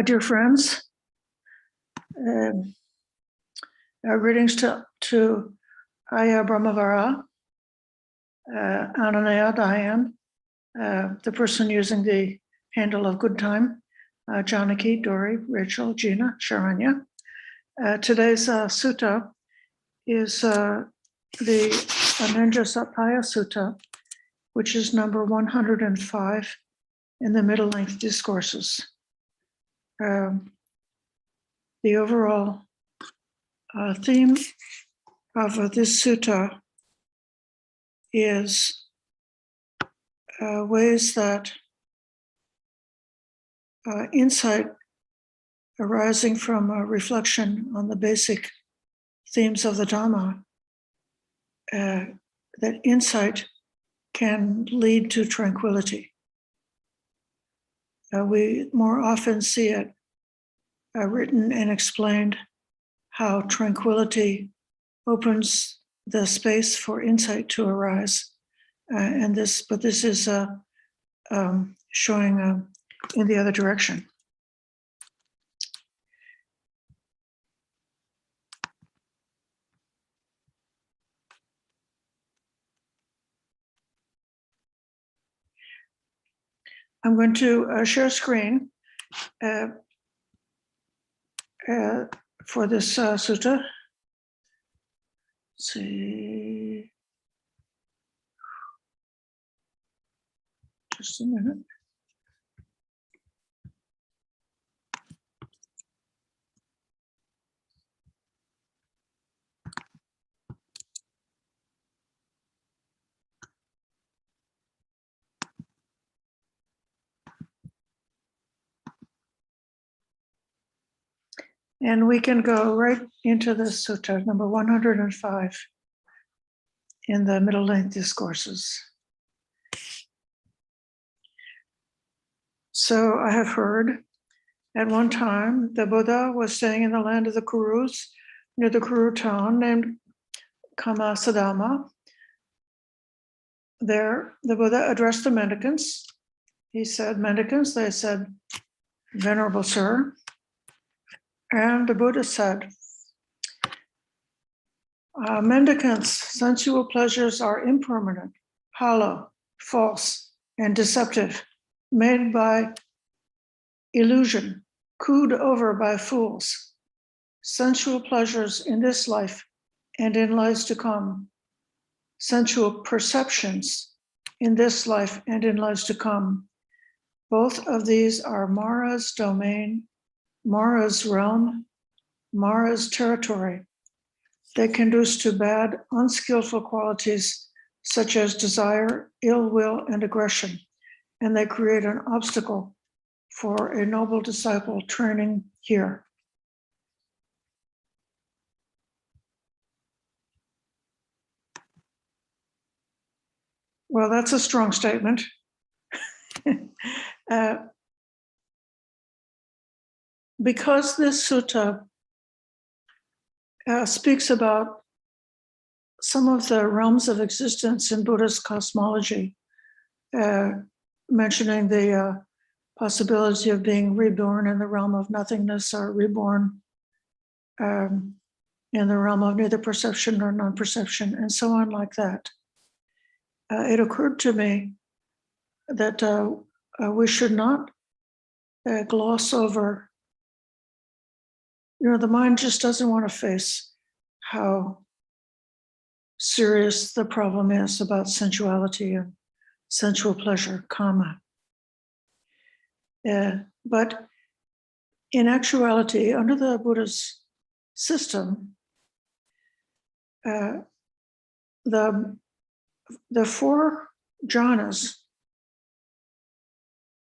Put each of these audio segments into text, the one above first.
Dear friends, our greetings to Ayya Brahmavara, Ananja, Diane, the person using the handle of Good Time, Janaki, Dori, Rachel, Gina, Sharanya. Today's sutta is the Anenjasappaya Sutta, which is number 105 in the middle length discourses. The overall theme of this sutta is ways that insight arising from a reflection on the basic themes of the Dhamma, that insight can lead to tranquility. We more often see it written and explained how tranquility opens the space for insight to arise, but this is showing in the other direction. I'm going to share screen for this sutta. Let's see, just a minute. And we can go right into the sutta, number 105, in the middle length discourses. So I have heard at one time the Buddha was staying in the land of the Kurus, near the Kuru town named Kamasadama. There, the Buddha addressed the mendicants. He said, "Mendicants," they said, "Venerable Sir." And the Buddha said, "Mendicants, sensual pleasures are impermanent, hollow, false, and deceptive, made by illusion, cooed over by fools. Sensual pleasures in this life and in lives to come, sensual perceptions in this life and in lives to come, both of these are Mara's domain, Mara's realm, Mara's territory. They conduce to bad, unskillful qualities such as desire, ill will, and aggression, and they create an obstacle for a noble disciple training here." Well, that's a strong statement. Because this sutta speaks about some of the realms of existence in Buddhist cosmology, mentioning the possibility of being reborn in the realm of nothingness or reborn in the realm of neither perception nor non-perception, and so on like that. It occurred to me that we should not gloss over. The mind just doesn't want to face how serious the problem is about sensuality and sensual pleasure, kama. But in actuality, under the Buddha's system, the four jhanas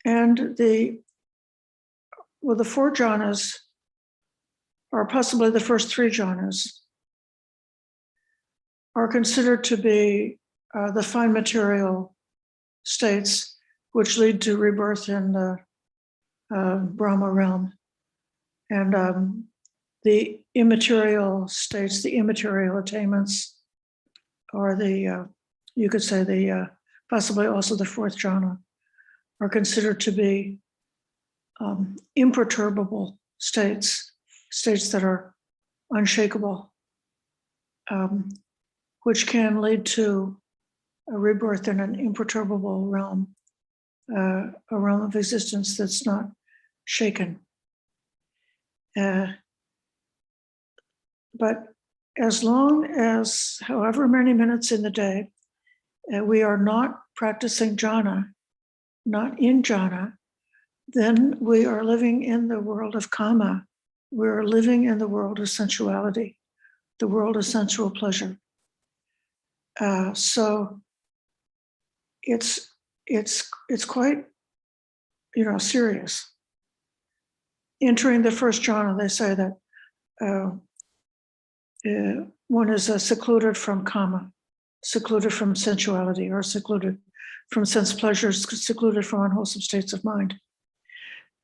and the four jhanas, or possibly the first three jhanas, are considered to be the fine material states which lead to rebirth in the Brahma realm. And the immaterial states, the immaterial attainments, or you could say possibly also the fourth jhana, are considered to be imperturbable states that are unshakable, which can lead to a rebirth in an imperturbable realm, a realm of existence that's not shaken. But as long as, however many minutes in the day, we are not practicing jhana, not in jhana, then we are living in the world of kama. We're living in the world of sensuality, the world of sensual pleasure. So it's quite, serious. Entering the first jhana, they say that one is secluded from kama, secluded from sensuality, or secluded from sense pleasures, secluded from unwholesome states of mind.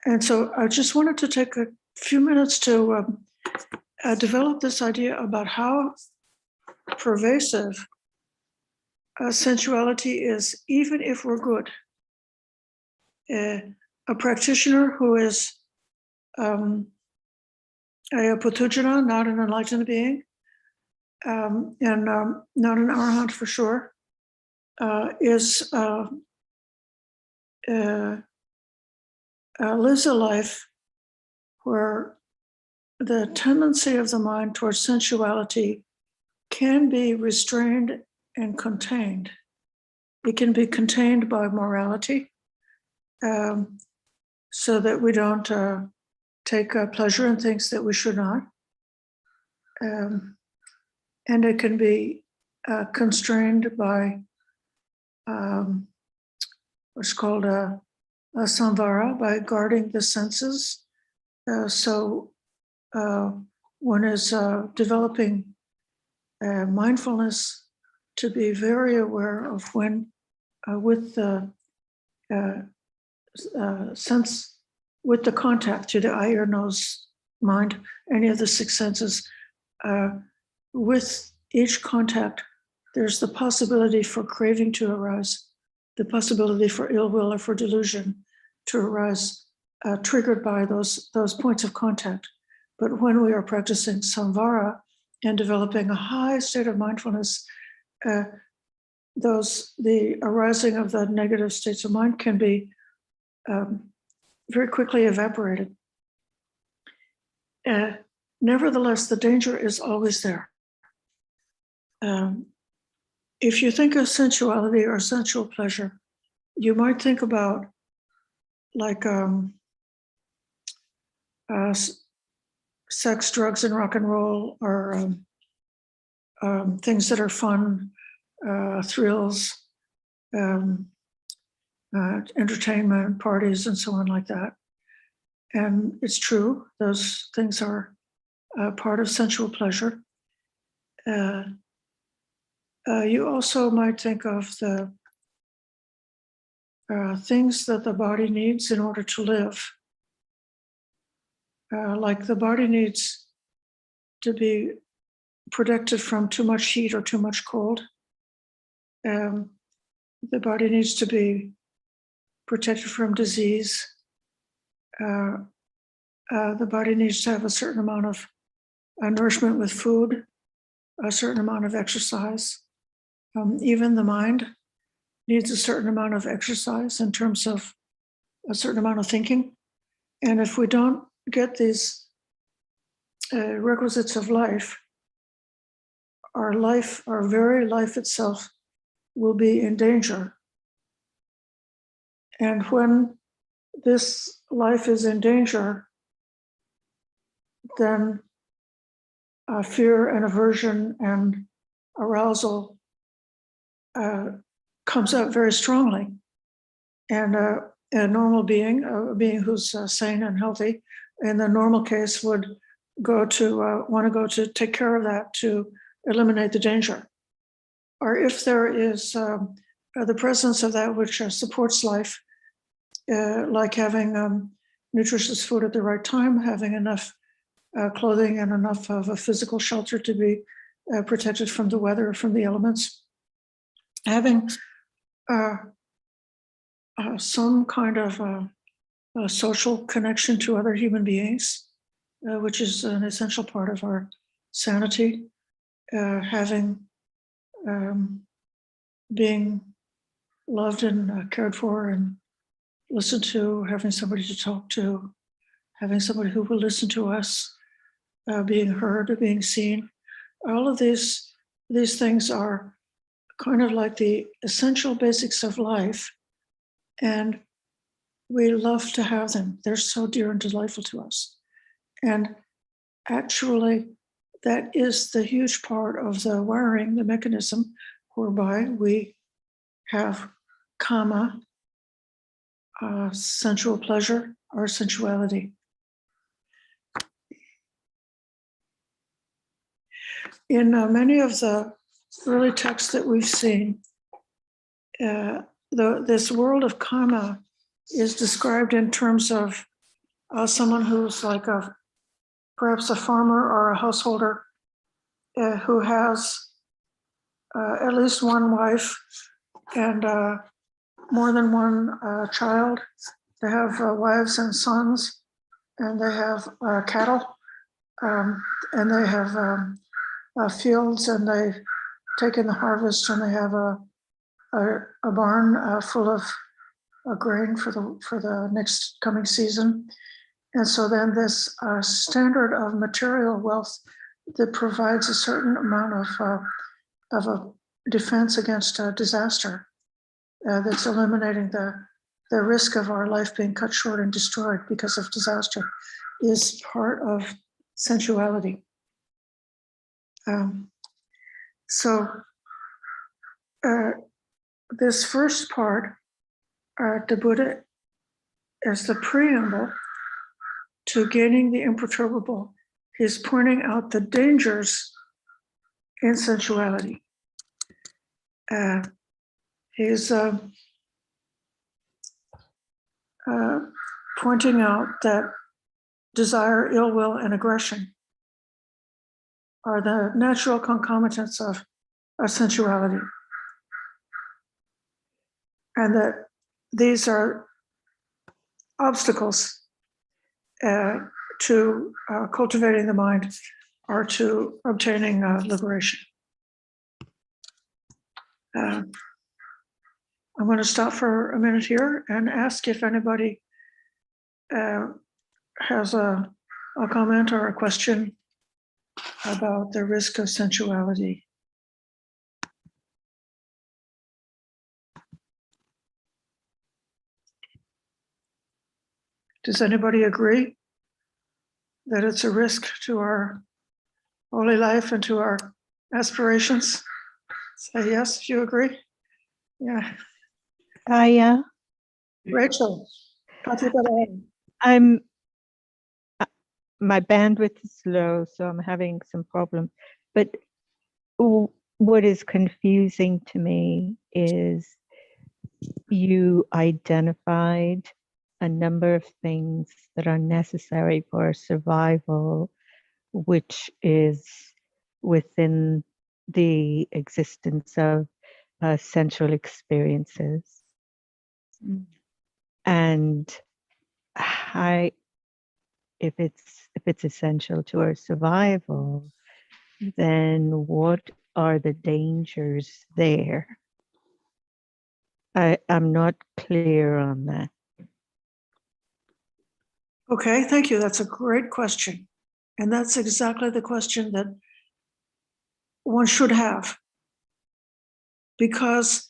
And so I just wanted to take a few minutes to develop this idea about how pervasive sensuality is, even if we're good. A practitioner who is a putujana, not an enlightened being, and not an arahant for sure, lives a life where the tendency of the mind towards sensuality can be restrained and contained. It can be contained by morality, so that we don't take pleasure in things that we should not. And it can be constrained by what's called a samvara, by guarding the senses. So one is developing mindfulness to be very aware of when, with the sense, with the contact to the eye, ear, nose, mind, any of the six senses, with each contact, there's the possibility for craving to arise, the possibility for ill will or for delusion to arise, triggered by those points of contact. But when we are practicing samvara and developing a high state of mindfulness, the arising of the negative states of mind can be very quickly evaporated. Nevertheless, the danger is always there. If you think of sensuality or sensual pleasure, you might think about like sex, drugs, and rock and roll, or things that are fun, thrills, entertainment, parties, and so on like that. And it's true, those things are part of sensual pleasure. You also might think of the things that the body needs in order to live. Like the body needs to be protected from too much heat or too much cold. The body needs to be protected from disease. The body needs to have a certain amount of nourishment with food, a certain amount of exercise. Even the mind needs a certain amount of exercise in terms of a certain amount of thinking. And if we don't get these requisites of life, our very life itself will be in danger. And when this life is in danger, then fear and aversion and arousal comes out very strongly. And a normal being, a being who's sane and healthy, in the normal case would want to go to take care of that, to eliminate the danger. Or if there is the presence of that which supports life, like having nutritious food at the right time, having enough clothing and enough of a physical shelter to be protected from the weather, from the elements, having some kind of social connection to other human beings, which is an essential part of our sanity, having being loved and cared for and listened to, having somebody to talk to, having somebody who will listen to us, being heard, being seen. All of these things are kind of like the essential basics of life, and we love to have them. They're so dear and delightful to us. And actually, that is the huge part of the wiring, the mechanism whereby we have kama, sensual pleasure, or sensuality. In many of the early texts that we've seen, this world of kama is described in terms of someone who's like perhaps a farmer or a householder who has at least one wife and more than one child. They have wives and sons, and they have cattle, and they have fields, and they take in the harvest, and they have a barn full of grain for the next coming season. And so then this standard of material wealth that provides a certain amount of a defense against disaster, that's eliminating the risk of our life being cut short and destroyed because of disaster, is part of sensuality. So this first part, the Buddha, as the preamble to gaining the imperturbable, he's pointing out the dangers in sensuality. He's pointing out that desire, ill will, and aggression are the natural concomitants of sensuality. And that these are obstacles to cultivating the mind or to obtaining liberation. I'm going to stop for a minute here and ask if anybody has a comment or a question about the risk of sensuality. Does anybody agree that it's a risk to our holy life and to our aspirations? Say yes if you agree. Yeah. Ayya. Rachel, my bandwidth is low, so I'm having some problem. But what is confusing to me is you identified a number of things that are necessary for survival, which is within the existence of sensual experiences. And if it's essential to our survival, then what are the dangers there? I'm not clear on that. Okay, thank you. That's a great question. And that's exactly the question that one should have, because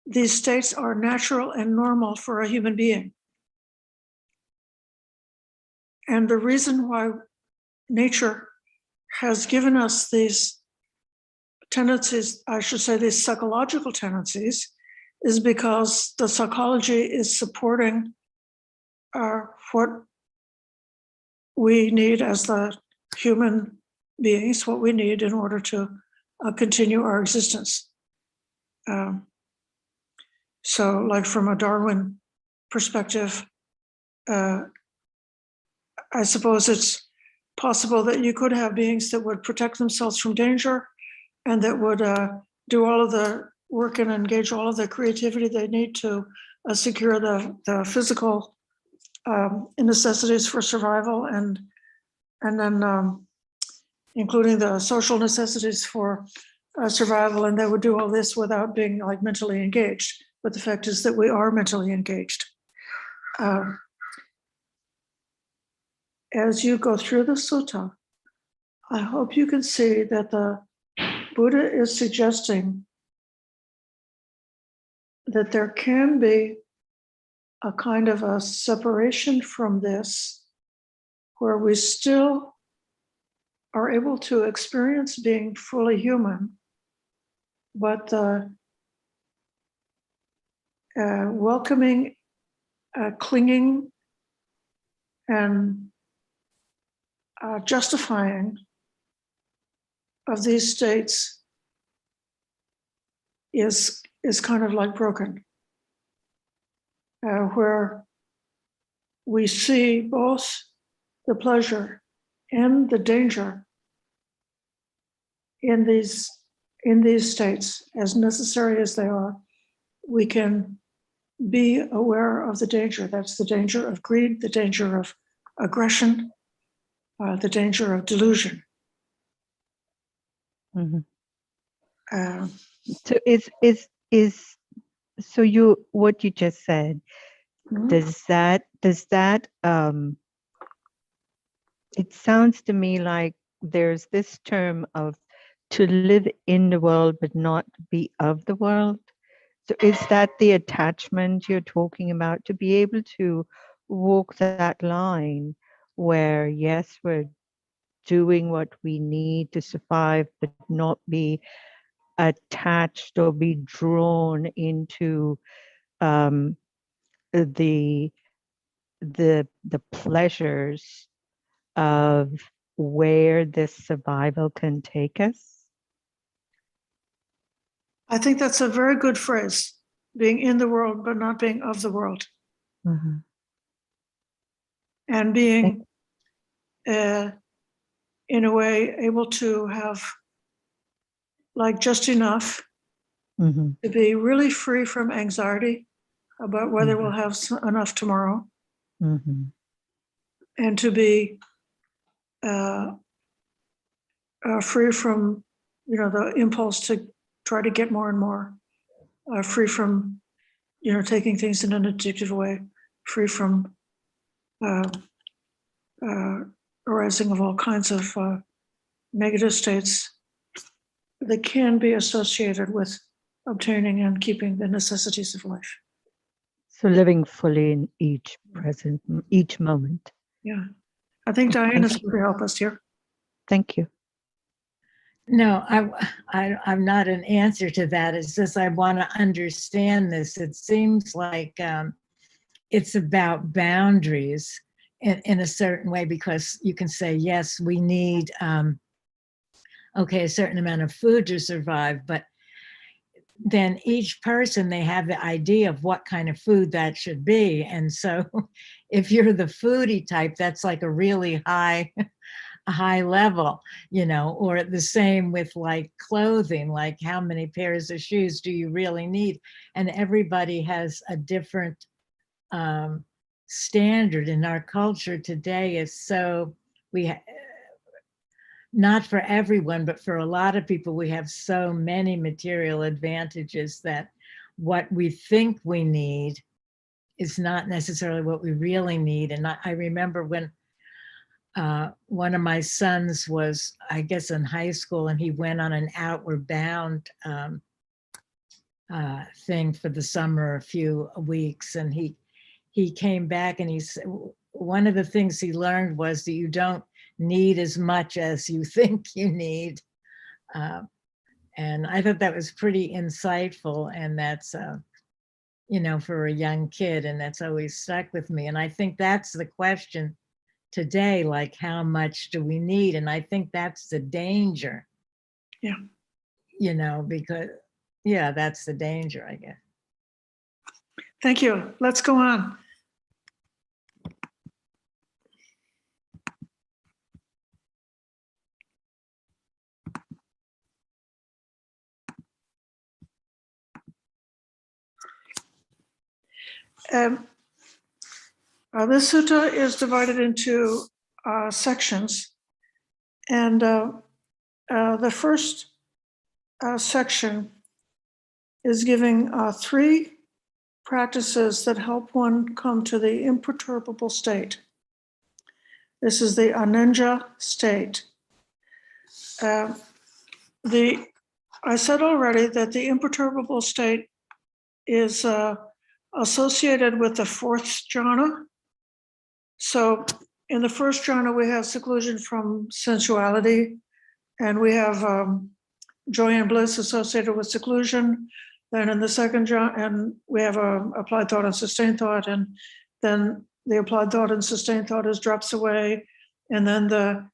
these states are natural and normal for a human being. And the reason why nature has given us these tendencies, I should say these psychological tendencies, is because the psychology is supporting what we need as the human beings, what we need in order to continue our existence. So like from a Darwin perspective, I suppose it's possible that you could have beings that would protect themselves from danger and that would do all of the work and engage all of the creativity they need to secure the physical necessities for survival, and then including the social necessities for survival, and they would do all this without being like mentally engaged. But the fact is that we are mentally engaged. As you go through the sutta, I hope you can see that the Buddha is suggesting that there can be a kind of a separation from this, where we still are able to experience being fully human, but welcoming, clinging, and justifying of these states is kind of like broken, where we see both the pleasure and the danger in these states, as necessary as they are. We can be aware of the danger. That's the danger of greed, the danger of aggression, the danger of delusion. Mm-hmm. Uh, So so you, what you just said, mhm. does that it sounds to me like there's this term of to live in the world but not be of the world. So is that the attachment you're talking about, to be able to walk that line where, yes, we're doing what we need to survive, but not be attached or be drawn into the pleasures of where this survival can take us? I think that's a very good phrase, being in the world but not being of the world. Mm-hmm. And being, in a way, able to have like just enough Mm-hmm. to be really free from anxiety about whether Mm-hmm. we'll have enough tomorrow, Mm-hmm. and to be free from, the impulse to try to get more and more, free from, taking things in an addictive way, free from uh, arising of all kinds of negative states that can be associated with obtaining and keeping the necessities of life. So living fully in each present, each moment. Yeah. I think Diana's going to help us here. Thank you. No, I'm not an answer to that. It's just I want to understand this. It seems like it's about boundaries in a certain way, because you can say, yes, we need, okay, a certain amount of food to survive, but then each person, they have the idea of what kind of food that should be. And so if you're the foodie type, that's like a really high level, or the same with like clothing, like how many pairs of shoes do you really need? And everybody has a different standard. In our culture today is so, not for everyone, but for a lot of people, we have so many material advantages that what we think we need is not necessarily what we really need. And I remember when one of my sons was, I guess, in high school, and he went on an Outward Bound thing for the summer, a few weeks, and he came back, and he said one of the things he learned was that you don't need as much as you think you need, and I thought that was pretty insightful, and that's for a young kid, and that's always stuck with me. And I think that's the question today, like how much do we need? And I think that's the danger. Yeah. Because that's the danger, I guess. Thank you. Let's go on. This sutta is divided into sections, and the first section is giving 3 practices that help one come to the imperturbable state. This is the Ananja state. I said already that the imperturbable state is associated with the 4th jhana. So in the 1st jhana, we have seclusion from sensuality, and we have joy and bliss associated with seclusion. Then in the 2nd jhana, and we have applied thought and sustained thought, and then the applied thought and sustained thought drops away, and then the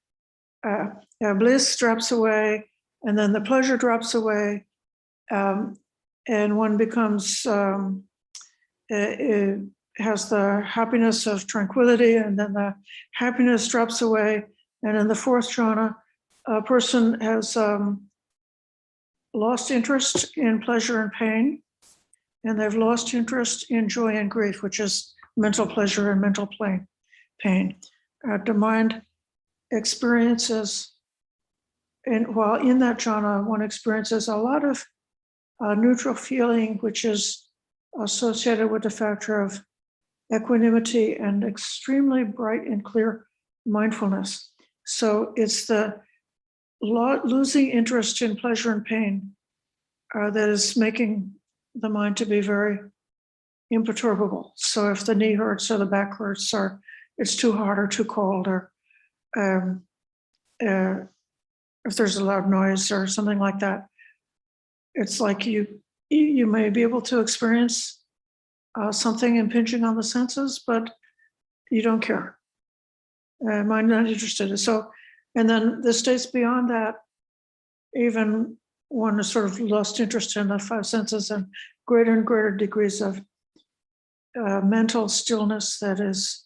bliss drops away, and then the pleasure drops away, and one becomes has the happiness of tranquility, and then the happiness drops away, and in the 4th jhana, a person has lost interest in pleasure and pain, and they've lost interest in joy and grief, which is mental pleasure and mental pain. The mind experiences, and while in that jhana, one experiences a lot of neutral feeling, which is associated with the factor of equanimity and extremely bright and clear mindfulness. So it's the losing interest in pleasure and pain that is making the mind to be very imperturbable. So if the knee hurts or the back hurts, or it's too hot or too cold, or if there's a loud noise or something like that, it's like you may be able to experience something impinging on the senses, but you don't care. Mind not interested. So, and then the states beyond that, even one is sort of lost interest in the 5 senses, and greater degrees of mental stillness that is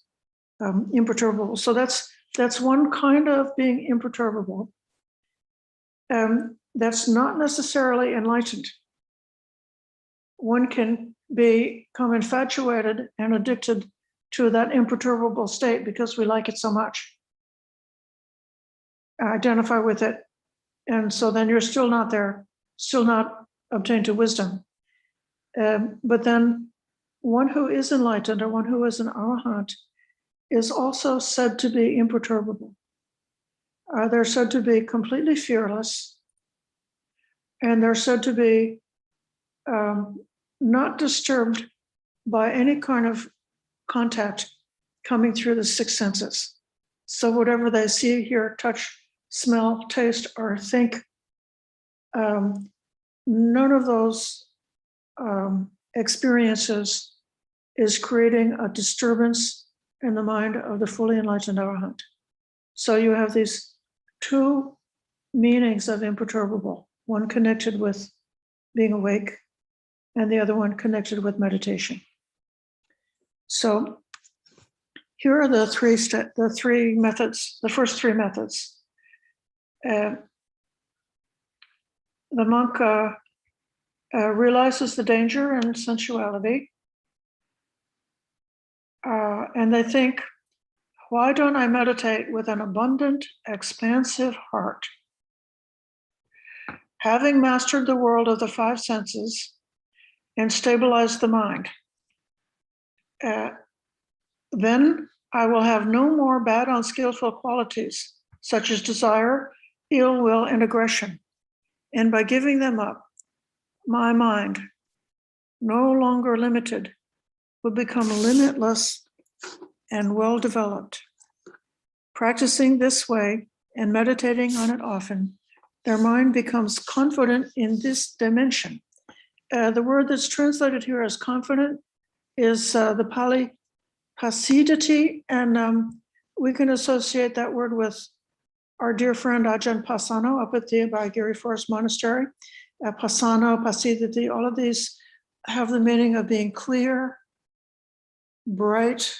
imperturbable. So that's one kind of being imperturbable. That's not necessarily enlightened. One can become infatuated and addicted to that imperturbable state because we like it so much. Identify with it. And so then you're still not there, still not obtained to wisdom. But then one who is enlightened, or one who is an arahant, is also said to be imperturbable. They're said to be completely fearless, and they're said to be not disturbed by any kind of contact coming through the 6 senses. So whatever they see, hear, touch, smell, taste, or think, none of those experiences is creating a disturbance in the mind of the fully enlightened arahant. So you have these 2 meanings of imperturbable, one connected with being awake, and the other one connected with meditation. So here are the 3 methods, the first 3 methods. The monk realizes the danger in sensuality, and they think, why don't I meditate with an abundant, expansive heart? Having mastered the world of the 5 senses and stabilized the mind, then I will have no more bad, unskillful qualities, such as desire, ill will, and aggression. And by giving them up, my mind, no longer limited, will become limitless and well-developed. Practicing this way and meditating on it often, their mind becomes confident in this dimension. The word that's translated here as confident is the Pali pasidati, and we can associate that word with our dear friend Ajahn Pasano up at the Abhayagiri Forest Monastery. Pasano, pasidati, all of these have the meaning of being clear, bright.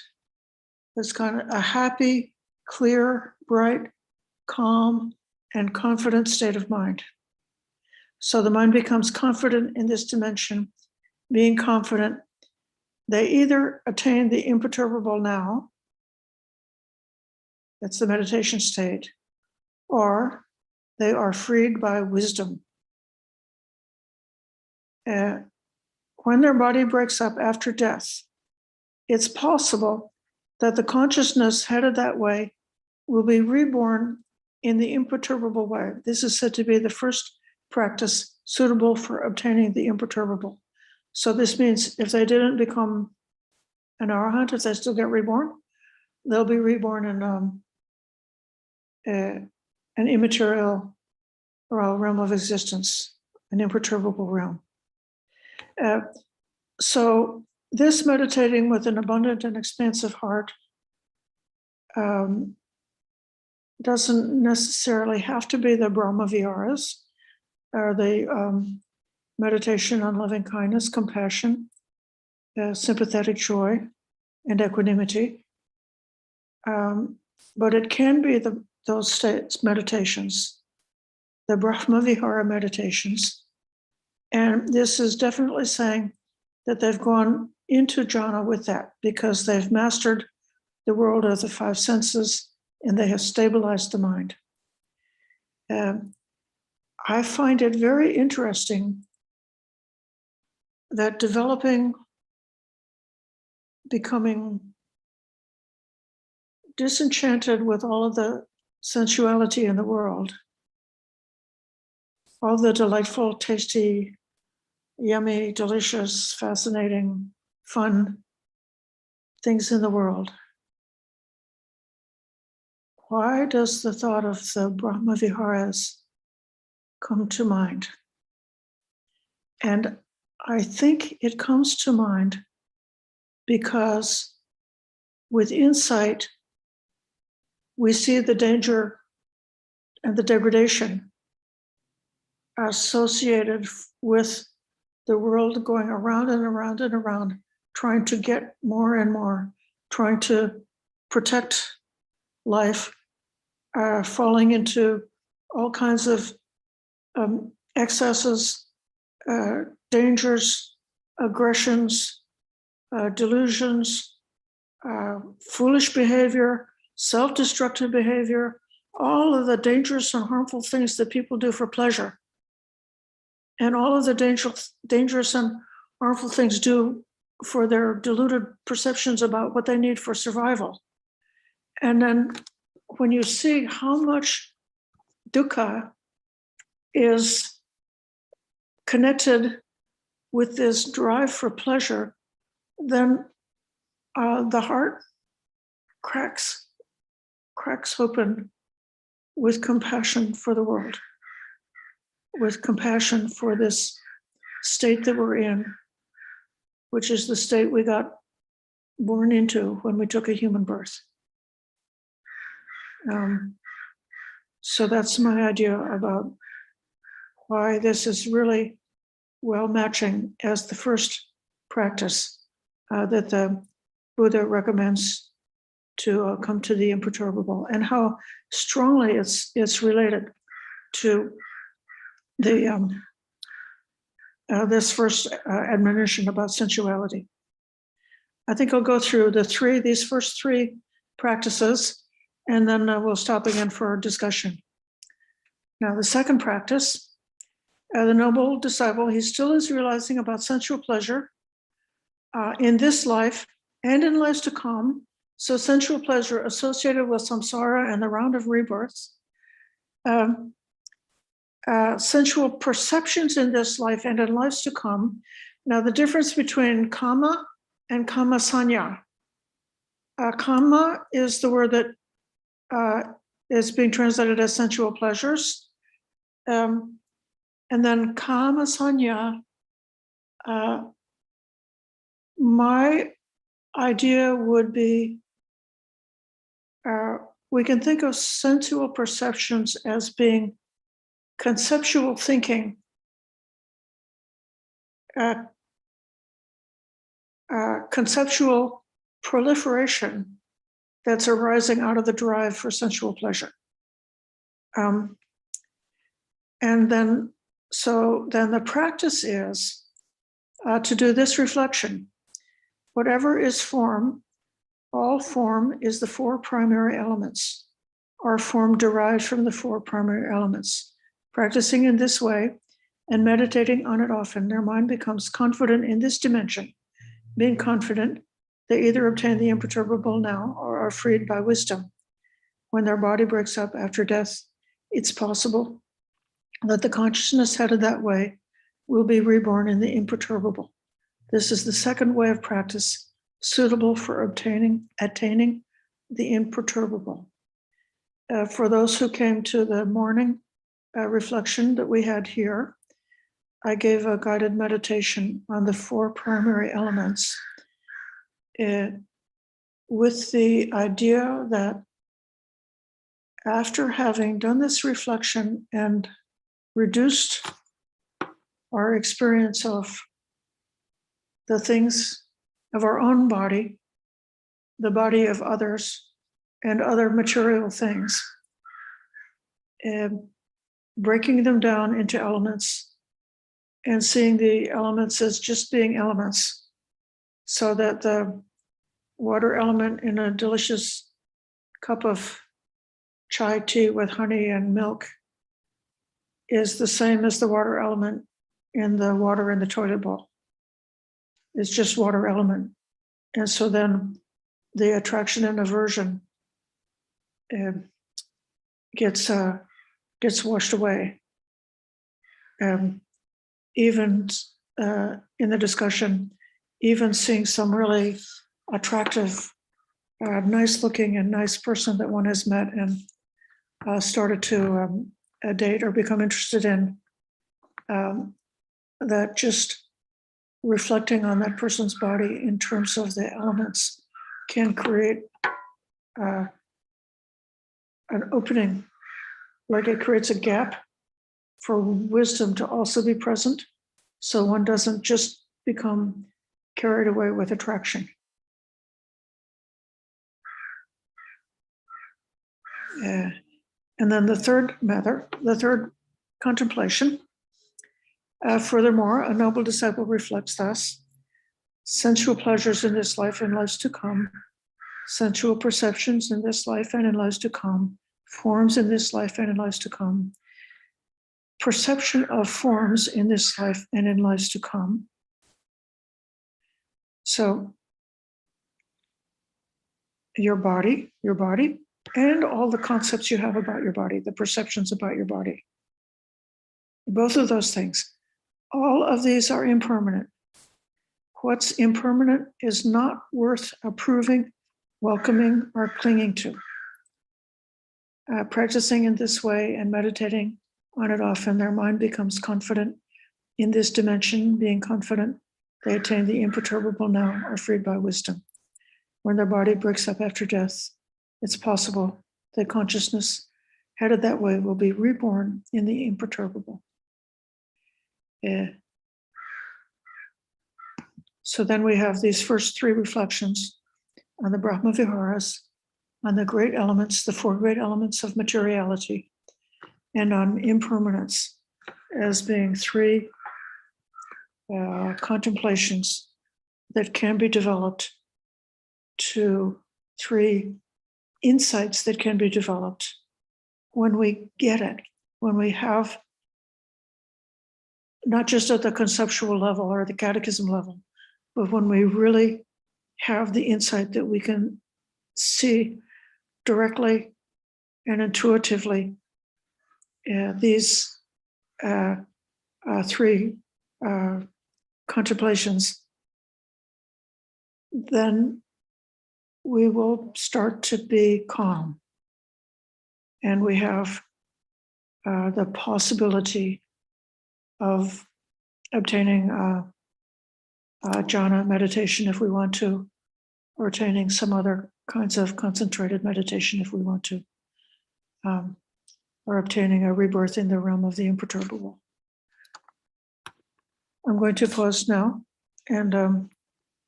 It's kind of a happy, clear, bright, calm, and confident state of mind. So the mind becomes confident in this dimension. Being confident they either attain the imperturbable now, that's the meditation state, or they are freed by wisdom. When their body breaks up after death, it's possible that the consciousness headed that way will be reborn in the imperturbable way. This is said to be the first practice suitable for obtaining the imperturbable. So this means if they didn't become an arahant, if they still get reborn, they'll be reborn in an immaterial realm of existence, an imperturbable realm. So this meditating with an abundant and expansive heart doesn't necessarily have to be the Brahmaviharas or the meditation on loving kindness, compassion, sympathetic joy, and equanimity. But it can be those states, meditations, the Brahmavihara meditations. And this is definitely saying that they've gone into jhana with that because they've mastered the world of the five senses and they have stabilized the mind. I find it very interesting that becoming disenchanted with all of the sensuality in the world, all the delightful, tasty, yummy, delicious, fascinating, fun things in the world. Why does the thought of the Brahmaviharas come to mind? And I think it comes to mind because with insight, we see the danger and the degradation associated with the world going around and around and around, trying to get more and more, trying to protect life, falling into all kinds of excesses, dangers, aggressions, delusions, foolish behavior, self-destructive behavior, all of the dangerous and harmful things that people do for pleasure, and all of the dangerous and harmful things do for their deluded perceptions about what they need for survival. And then when you see how much dukkha is connected with this drive for pleasure, then the heart cracks open with compassion for the world, with compassion for this state that we're in, which is the state we got born into when we took a human birth. So that's my idea about why this is really well matching as the first practice that the Buddha recommends to come to the imperturbable, and how strongly it's related to the this first admonition about sensuality. I think I'll go through these first three practices, and then we'll stop again for discussion. Now, the second practice, the noble disciple, he still is realizing about sensual pleasure in this life and in lives to come. So sensual pleasure associated with samsara and the round of rebirths, sensual perceptions in this life and in lives to come. Now, the difference between kama and kama sanya. Kama is the word that is being translated as sensual pleasures. And then kama sanya, my idea would be, we can think of sensual perceptions as being conceptual thinking, conceptual proliferation that's arising out of the drive for sensual pleasure. And then the practice is to do this reflection. whatever is form, all form is the four primary elements. Our form derived from the four primary elements. Practicing in this way and meditating on it often, their mind becomes confident in this dimension. Being confident, they either obtain the imperturbable now or are freed by wisdom. When their body breaks up after death, it's possible that the consciousness headed that way will be reborn in the imperturbable. This is the second way of practice suitable for attaining the imperturbable. For those who came to the morning reflection that we had here, I gave a guided meditation on the four primary elements with the idea that after having done this reflection and reduced our experience of the things of our own body, the body of others, and other material things, breaking them down into elements and seeing the elements as just being elements, so that the water element in a delicious cup of chai tea with honey and milk is the same as the water element in the water in the toilet bowl. It's just water element. And so then the attraction and aversion gets washed away. Even in the discussion, even seeing some really attractive, nice looking and nice person that one has met and started to date or become interested in, that just reflecting on that person's body in terms of the elements can create an opening, like it creates a gap for wisdom to also be present, so one doesn't just become carried away with attraction. And then the third contemplation. Furthermore, a noble disciple reflects thus: sensual pleasures in this life and lives to come, sensual perceptions in this life and in lives to come, forms in this life and in lives to come, perception of forms in this life and in lives to come. So your body, and all the concepts you have about your body, the perceptions about your body, both of those things, all of these are impermanent. What's impermanent is not worth approving, welcoming, or clinging to. Practicing in this way and meditating on it often, their mind becomes confident in this dimension. Being confident, they attain the imperturbable now, are freed by wisdom. When their body breaks up after death, it's possible that consciousness headed that way will be reborn in the imperturbable. So then we have these first three reflections on the Brahmaviharas, on the great elements, the four great elements of materiality, and on impermanence as being three contemplations that can be developed, to three insights that can be developed when we get it, when we have, not just at the conceptual level or the catechism level, but when we really have the insight that we can see directly and intuitively these three contemplations, then we will start to be calm. And we have the possibility of obtaining jhana meditation if we want to, or attaining some other kinds of concentrated meditation if we want to, or obtaining a rebirth in the realm of the imperturbable. I'm going to pause now and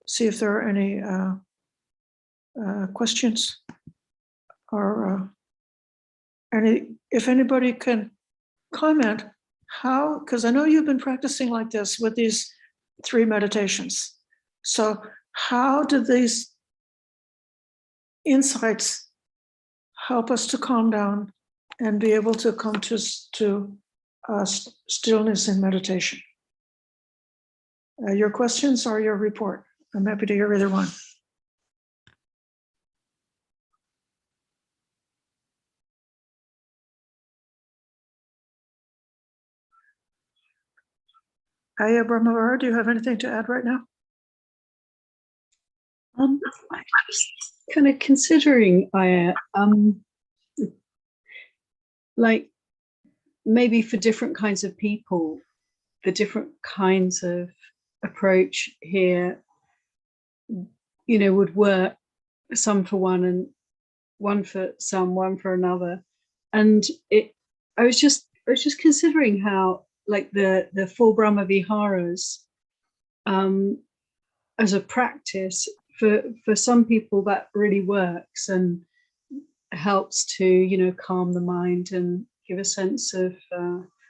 see if there are any questions, or if anybody can comment how, because I know you've been practicing like this with these three meditations. So how do these insights help us to calm down and be able to come to stillness in meditation? Your questions or your report? I'm happy to hear either one. Ayya, Brahmavara, do you have anything to add right now? I'm just kind of considering, like maybe for different kinds of people, the different kinds of approach here, would work. Some for one and one for some, one for another. And I was just considering how, like the four Brahma Viharas, as a practice, for some people that really works and helps to calm the mind and give a sense of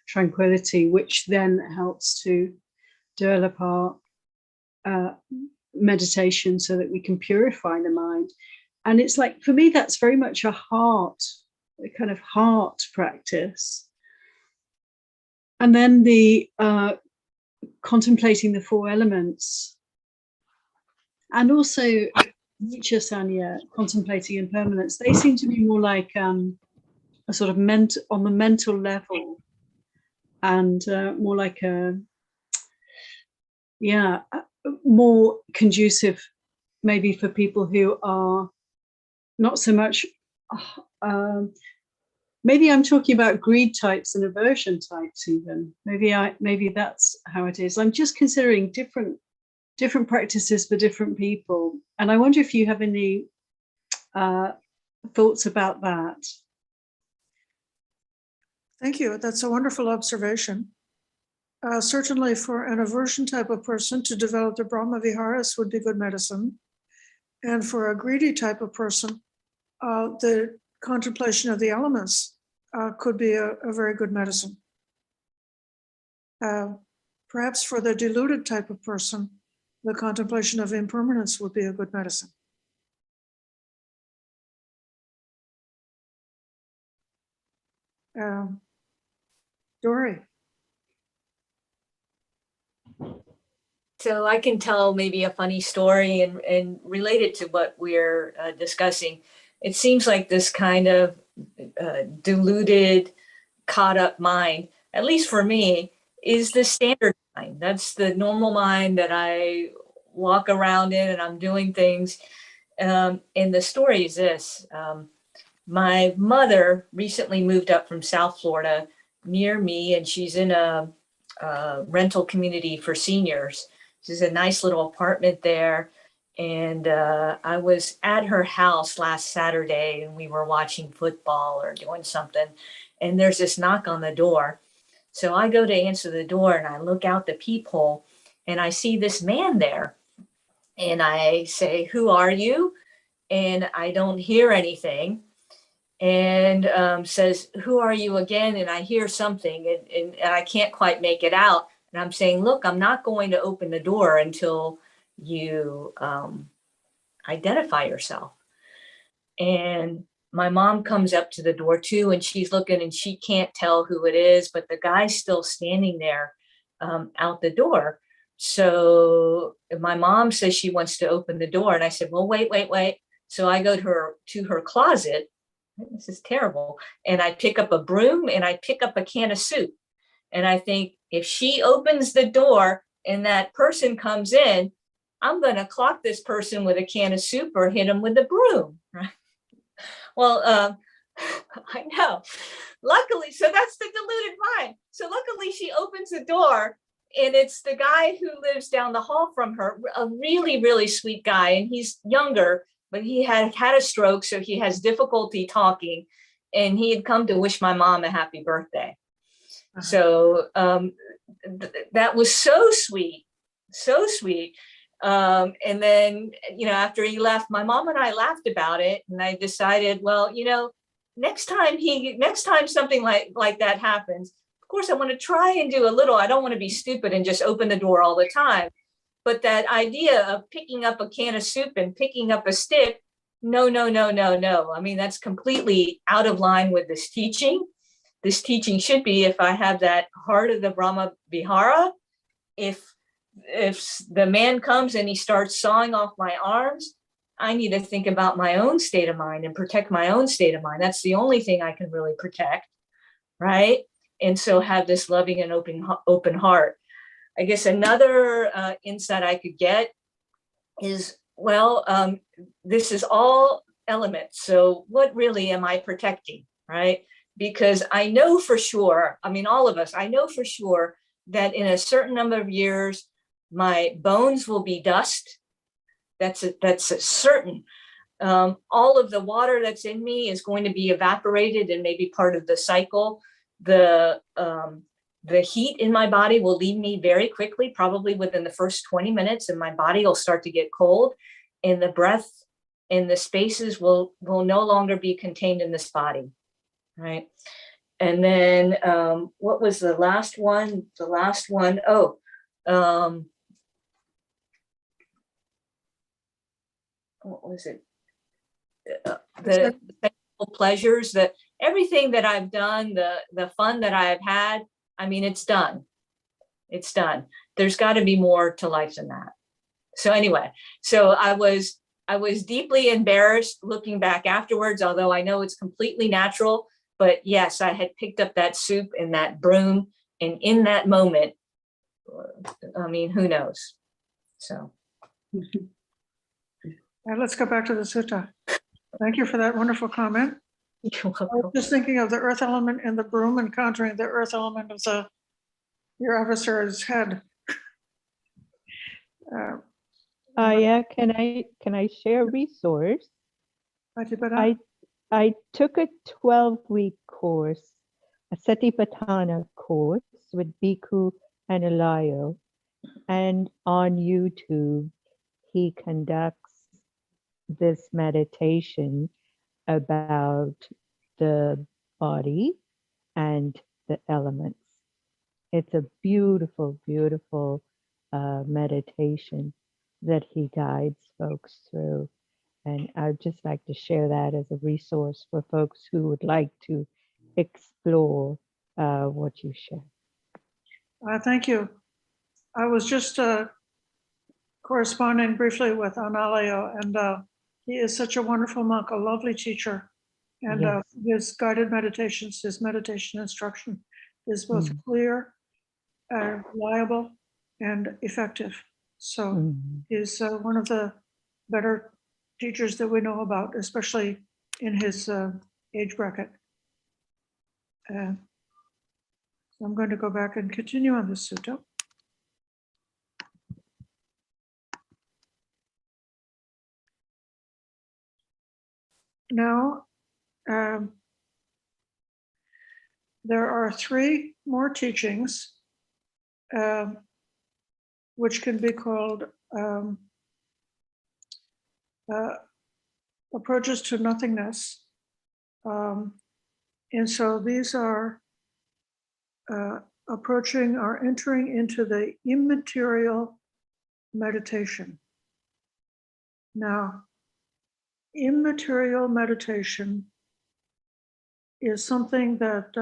tranquility, which then helps to develop our meditation so that we can purify the mind. And it's like, for me, that's very much a kind of heart practice. And then the contemplating the four elements, and also Sanya, contemplating impermanence, they seem to be more like a sort of on the mental level, and more like more conducive maybe for people who are not so much, maybe I'm talking about greed types and aversion types even. Maybe that's how it is. I'm just considering different practices for different people. And I wonder if you have any thoughts about that. Thank you. That's a wonderful observation. Certainly for an aversion type of person, to develop the Brahma Viharas would be good medicine. And for a greedy type of person, the contemplation of the elements could be a very good medicine. Perhaps for the deluded type of person, the contemplation of impermanence would be a good medicine. Dory. So I can tell maybe a funny story and relate it to what we're discussing. It seems like this kind of deluded, caught up mind, at least for me, is the standard mind. That's the normal mind that I walk around in, and I'm doing things. And the story is this. My mother recently moved up from South Florida near me, and she's in a rental community for seniors. There's a nice little apartment there. And I was at her house last Saturday, and we were watching football or doing something. And there's this knock on the door. So I go to answer the door, and I look out the peephole, and I see this man there. And I say, "Who are you?" And I don't hear anything. And says, "Who are you again?" And I hear something, and I can't quite make it out. And I'm saying, "Look, I'm not going to open the door until you identify yourself." And my mom comes up to the door too, and she's looking, and she can't tell who it is, but the guy's still standing there out the door. So my mom says she wants to open the door, and I said, "Well, wait. So I go to her closet. This is terrible. And I pick up a broom, and I pick up a can of soup. And I think, if she opens the door and that person comes in, I'm going to clock this person with a can of soup or hit him with a broom." Right? Well, I know. Luckily, so that's the deluded mind. So luckily she opens the door, and it's the guy who lives down the hall from her, a really, really sweet guy. And he's younger, but he had a stroke, so he has difficulty talking. And he had come to wish my mom a happy birthday. Uh-huh. So that was so sweet. And then, after he left, my mom and I laughed about it, and I decided, well, next time something like that happens, of course, I want to try and do a little. I don't want to be stupid and just open the door all the time. But that idea of picking up a can of soup and picking up a stick, no, no, no, no, no. I mean, that's completely out of line with this teaching. This teaching should be, if I have that heart of the Brahmavara, if the man comes and he starts sawing off my arms, I need to think about my own state of mind and protect my own state of mind. That's the only thing I can really protect, right? And so have this loving and open heart. I guess another insight I could get is, well, this is all elements. So what really am I protecting, right? Because I know for sure, I mean, all of us, I know for sure that in a certain number of years, my bones will be dust. That's a certain. All of the water that's in me is going to be evaporated and maybe part of the cycle. The heat in my body will leave me very quickly, probably within the first 20 minutes, and my body will start to get cold, and the breath and the spaces will no longer be contained in this body, right? And then what was the last one? The last one, what was it? The pleasures, that everything that I've done, the fun that I've had, I mean, it's done. It's done. There's got to be more to life than that. So anyway, so I was deeply embarrassed looking back afterwards, although I know it's completely natural. But yes, I had picked up that soup and that broom, and in that moment, I mean, who knows? So. Let's go back to the sutta. Thank you for that wonderful comment. You're I was just thinking of the earth element in the broom encountering the earth element of your adversary's head. Ayya, can I share a resource? I took a 12-week course, a Satipatthana course with Bhikkhu Analayo, and on YouTube, he conducts this meditation about the body and the elements. It's a beautiful, beautiful meditation that he guides folks through. And I'd just like to share that as a resource for folks who would like to explore what you share. Thank you. I was just corresponding briefly with Analayo, and he is such a wonderful monk, a lovely teacher. And Yes. his guided meditations, his meditation instruction is both clear, reliable, and effective. So he's one of the better teachers that we know about, especially in his age bracket. So I'm going to go back and continue on this sutta. Now, there are 3 more teachings which can be called approaches to nothingness. And so these are approaching or entering into the immaterial meditation. Now, immaterial meditation is something that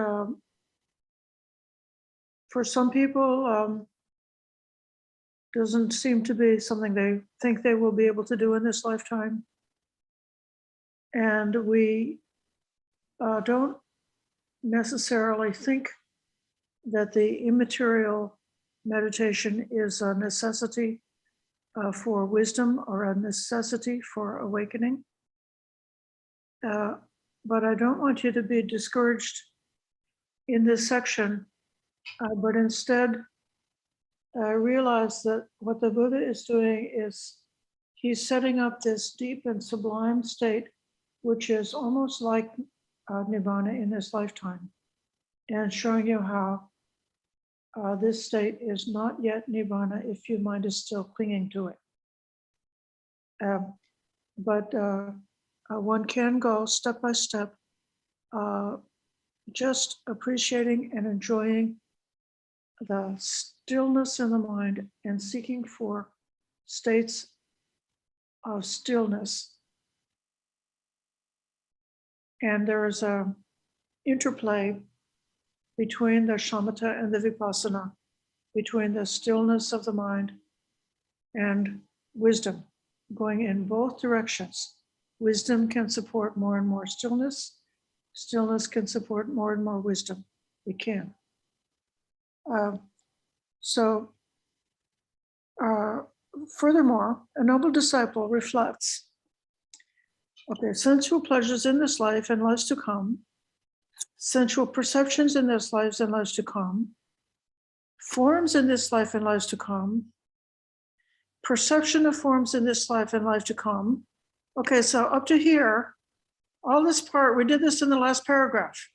for some people doesn't seem to be something they think they will be able to do in this lifetime. And we don't necessarily think that the immaterial meditation is a necessity for wisdom or a necessity for awakening. But I don't want you to be discouraged in this section, but instead realize that what the Buddha is doing is he's setting up this deep and sublime state, which is almost like Nibbana in this lifetime, and showing you how this state is not yet Nibbana if your mind is still clinging to it. But one can go step by step, just appreciating and enjoying the stillness in the mind and seeking for states of stillness. And there is a interplay between the shamatha and the vipassana, between the stillness of the mind and wisdom, going in both directions. Wisdom can support more and more stillness. Stillness can support more and more wisdom. It can. Furthermore, a noble disciple reflects, okay, sensual pleasures in this life and lives to come, sensual perceptions in this life and lives to come, forms in this life and lives to come, perception of forms in this life and life to come. Okay, so up to here, all this part, we did this in the last paragraph.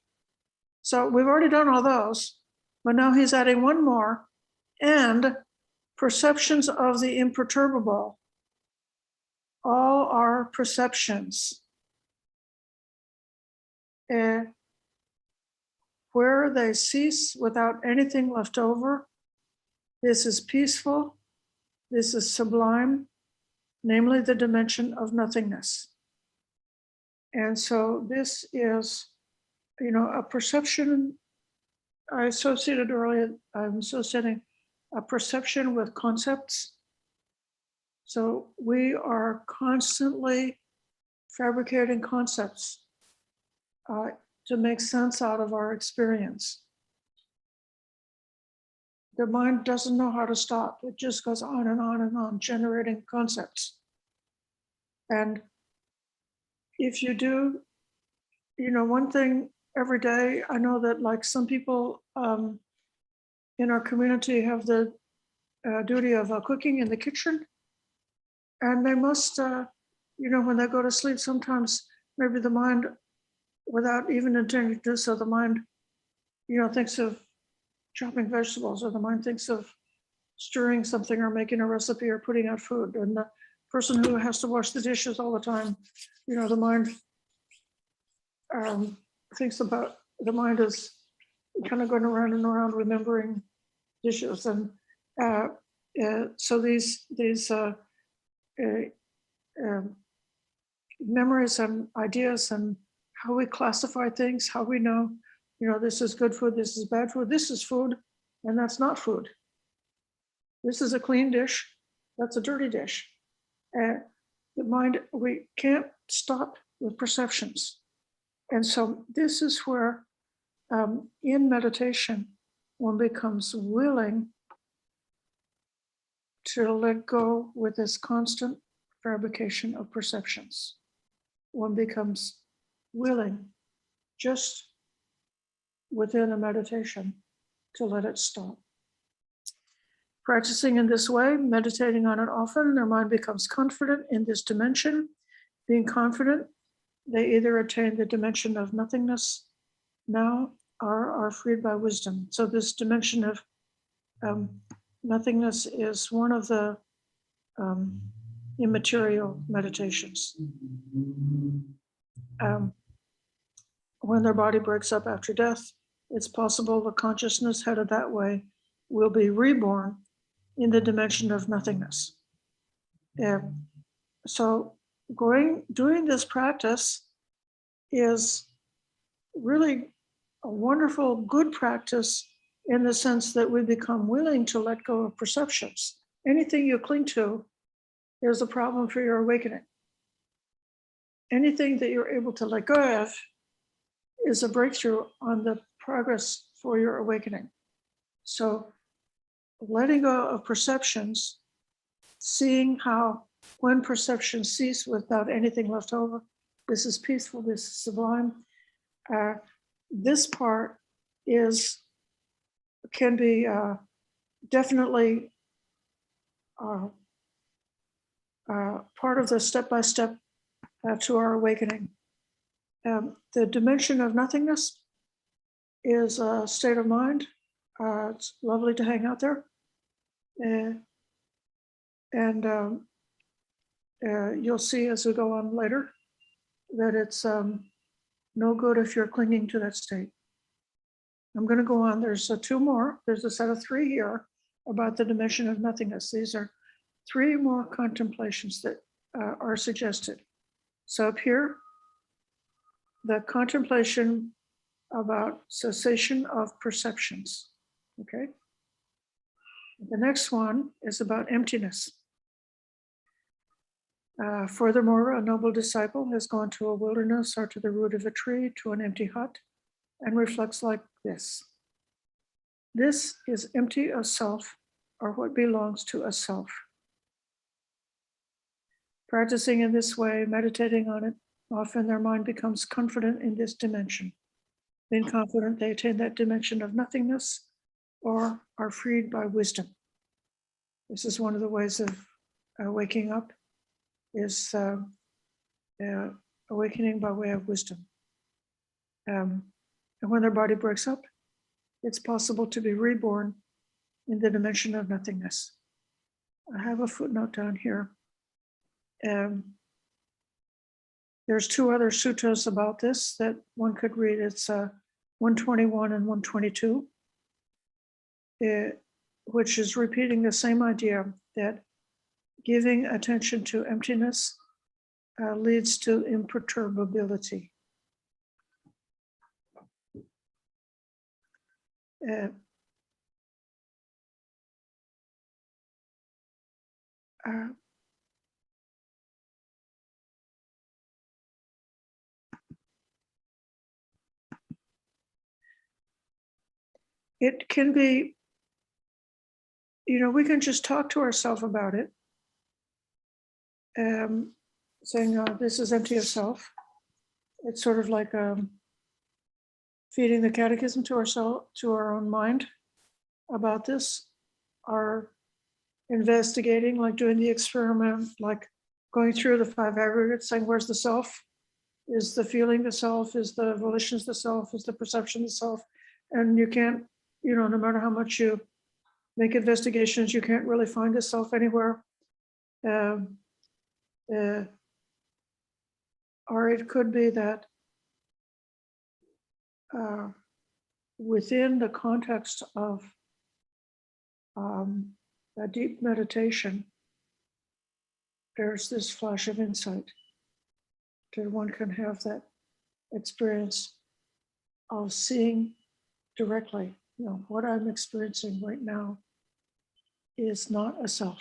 So we've already done all those, but now he's adding one more, and perceptions of the imperturbable. All our perceptions. Where they cease without anything left over, this is peaceful, this is sublime, namely the dimension of nothingness. And so this is, a perception. I associated earlier, I'm associating a perception with concepts. So we are constantly fabricating concepts to make sense out of our experience. The mind doesn't know how to stop. It just goes on and on and on, generating concepts. And if you do, one thing every day, I know that like some people in our community have the duty of cooking in the kitchen. And they must, when they go to sleep, sometimes maybe the mind, without even intending to do so, the mind, thinks of chopping vegetables, or the mind thinks of stirring something or making a recipe or putting out food. And the person who has to wash the dishes all the time, the mind thinks about, the mind is kind of going around and around remembering dishes. And so these memories and ideas and how we classify things, how we know, this is good food, this is bad food, this is food, and that's not food. This is a clean dish, that's a dirty dish. The mind, we can't stop with perceptions. And so this is where in meditation, one becomes willing to let go with this constant fabrication of perceptions. One becomes willing, just within a meditation, to let it stop. Practicing in this way, meditating on it often, their mind becomes confident in this dimension. Being confident, they either attain the dimension of nothingness now or are freed by wisdom. So this dimension of nothingness is one of the immaterial meditations. When their body breaks up after death, it's possible the consciousness headed that way will be reborn in the dimension of nothingness. So doing this practice is really a wonderful, good practice in the sense that we become willing to let go of perceptions. Anything you cling to is a problem for your awakening. Anything that you're able to let go of is a breakthrough on the progress for your awakening. So letting go of perceptions, seeing how when perceptions cease without anything left over, this is peaceful, this is sublime. This part can be definitely part of the step-by-step to our awakening. The dimension of nothingness is a state of mind. It's lovely to hang out there. You'll see as we go on later that it's no good if you're clinging to that state. I'm going to go on. There's two more. There's a set of three here about the dimension of nothingness. These are 3 more contemplations that are suggested. So up here, the contemplation about cessation of perceptions, okay? The next one is about emptiness. Furthermore, a noble disciple has gone to a wilderness or to the root of a tree, to an empty hut, and reflects like this. This is empty of self, or what belongs to a self. Practicing in this way, meditating on it, often their mind becomes confident in this dimension. Being confident, they attain that dimension of nothingness or are freed by wisdom. This is one of the ways of waking up, is awakening by way of wisdom. And when their body breaks up, it's possible to be reborn in the dimension of nothingness. I have a footnote down here. There's 2 other suttas about this that one could read. It's 121 and 122, which is repeating the same idea that giving attention to emptiness leads to imperturbability. It can be, we can just talk to ourselves about it, saying, this is empty of self. It's sort of like feeding the catechism to ourselves, to our own mind about this, or investigating, like doing the experiment, like going through the 5 aggregates, saying, where's the self? Is the feeling the self? Is the volitions the self? Is the perception the self? And you can't, no matter how much you make investigations, you can't really find the self anywhere. Or it could be that within the context of a deep meditation, there's this flash of insight that one can have, that experience of seeing directly, what I'm experiencing right now is not a self.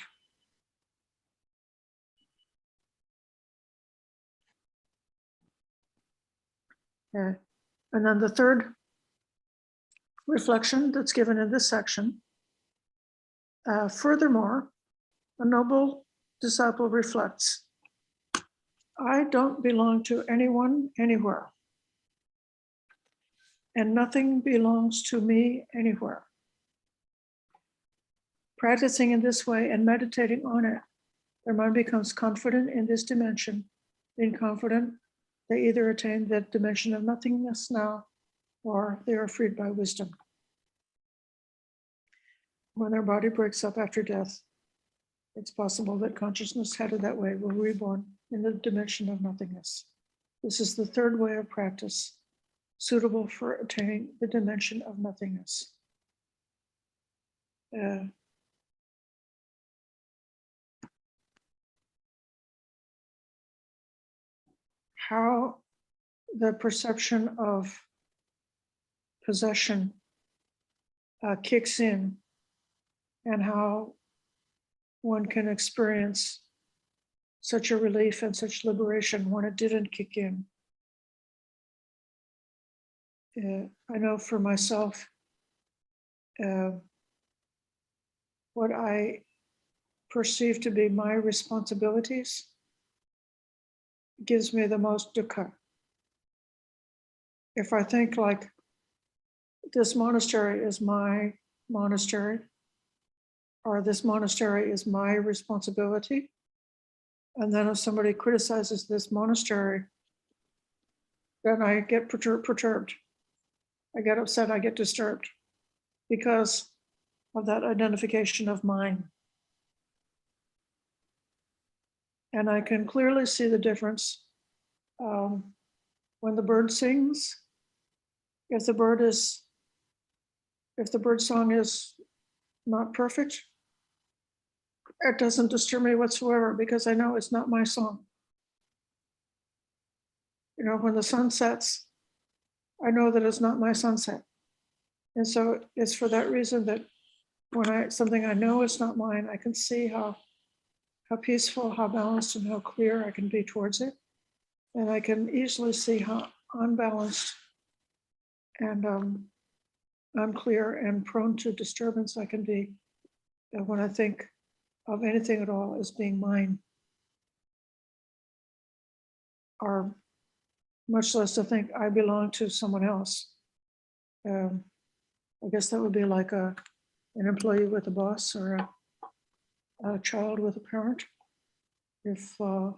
And then the third reflection that's given in this section, furthermore, a noble disciple reflects, I don't belong to anyone anywhere, and nothing belongs to me anywhere. Practicing in this way and meditating on it, their mind becomes confident in this dimension. Being confident, they either attain that dimension of nothingness now, or they are freed by wisdom. When their body breaks up after death, it's possible that consciousness headed that way will reborn in the dimension of nothingness. This is the third way of practice, suitable for attaining the dimension of nothingness. How the perception of possession kicks in, and how one can experience such a relief and such liberation when it didn't kick in. I know for myself, what I perceive to be my responsibilities gives me the most dukkha. If I think like this monastery is my monastery, or this monastery is my responsibility, and then if somebody criticizes this monastery, then I get perturbed. I get upset, I get disturbed because of that identification of mine. And I can clearly see the difference when the bird sings. If the bird song is not perfect, it doesn't disturb me whatsoever because I know it's not my song. You know, when the sun sets, I know that it's not my sunset. And so it's for that reason that when something I know it's not mine, I can see how peaceful, how balanced, and how clear I can be towards it. And I can easily see how unbalanced and unclear and prone to disturbance I can be when I think of anything at all as being mine, or much less to think I belong to someone else. I guess that would be like an employee with a boss, or a child with a parent. If the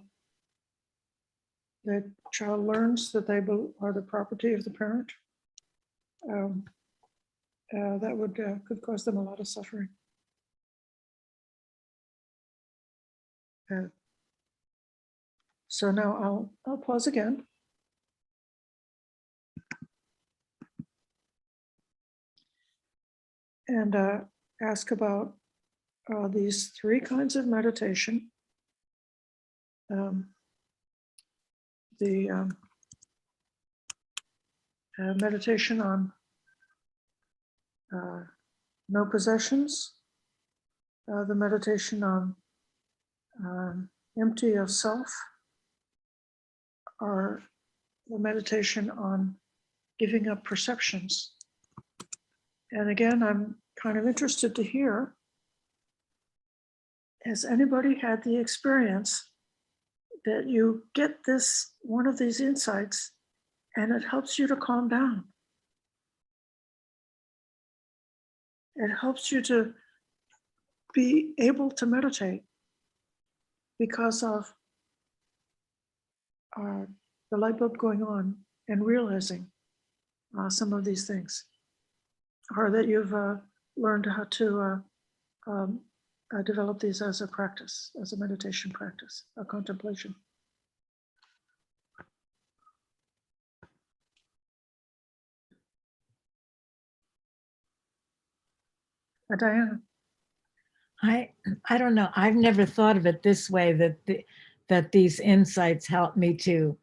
child learns that they are the property of the parent, that could cause them a lot of suffering. So now I'll pause again. And ask about these three kinds of meditation. The meditation on no possessions, the meditation on empty of self, or the meditation on giving up perceptions. And again, I'm kind of interested to hear, has anybody had the experience that you get one of these insights and it helps you to calm down? It helps you to be able to meditate because of the light bulb going on and realizing some of these things, or that you've learned how to develop these as a practice, as a meditation practice, a contemplation. Diana. I don't know. I've never thought of it this way, that these insights help me to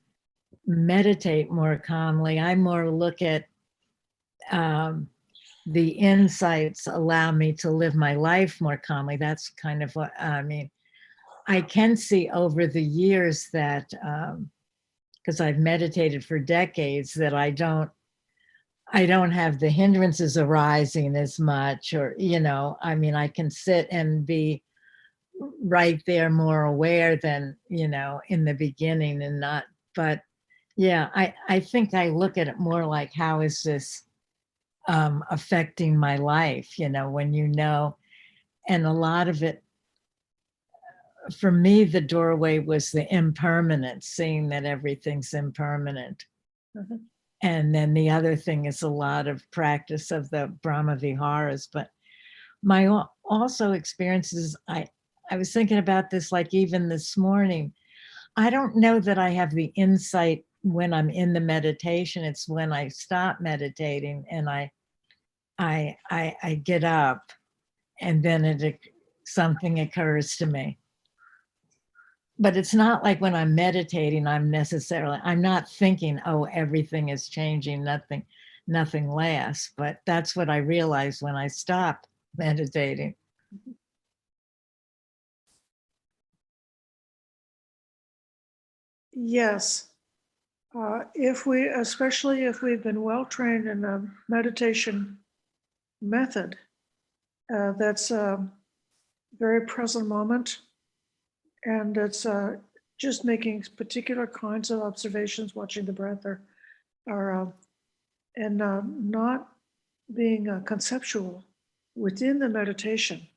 meditate more calmly. I more look at the insights allow me to live my life more calmly. That's kind of what I mean. I can see over the years that, because I've meditated for decades, that I don't have the hindrances arising as much, or, you know, I mean, I can sit and be right there more aware than, you know, in the beginning, and not, but yeah, I think I look at it more like, how is this affecting my life, you know, when you know. And a lot of it, for me, the doorway was the impermanence, seeing that everything's impermanent. Mm-hmm. And then the other thing is a lot of practice of the Brahmaviharas. But my also experiences, I was thinking about this, like even this morning, I don't know that I have the insight when I'm in the meditation. It's when I stop meditating and I get up, and then something occurs to me. But it's not like when I'm meditating, I'm not thinking, oh, everything is changing, nothing lasts. But that's what I realized when I stopped meditating. Yes. Especially if we've been well trained in a meditation method, that's a very present moment, and it's just making particular kinds of observations, watching the breath, and not being conceptual within the meditation,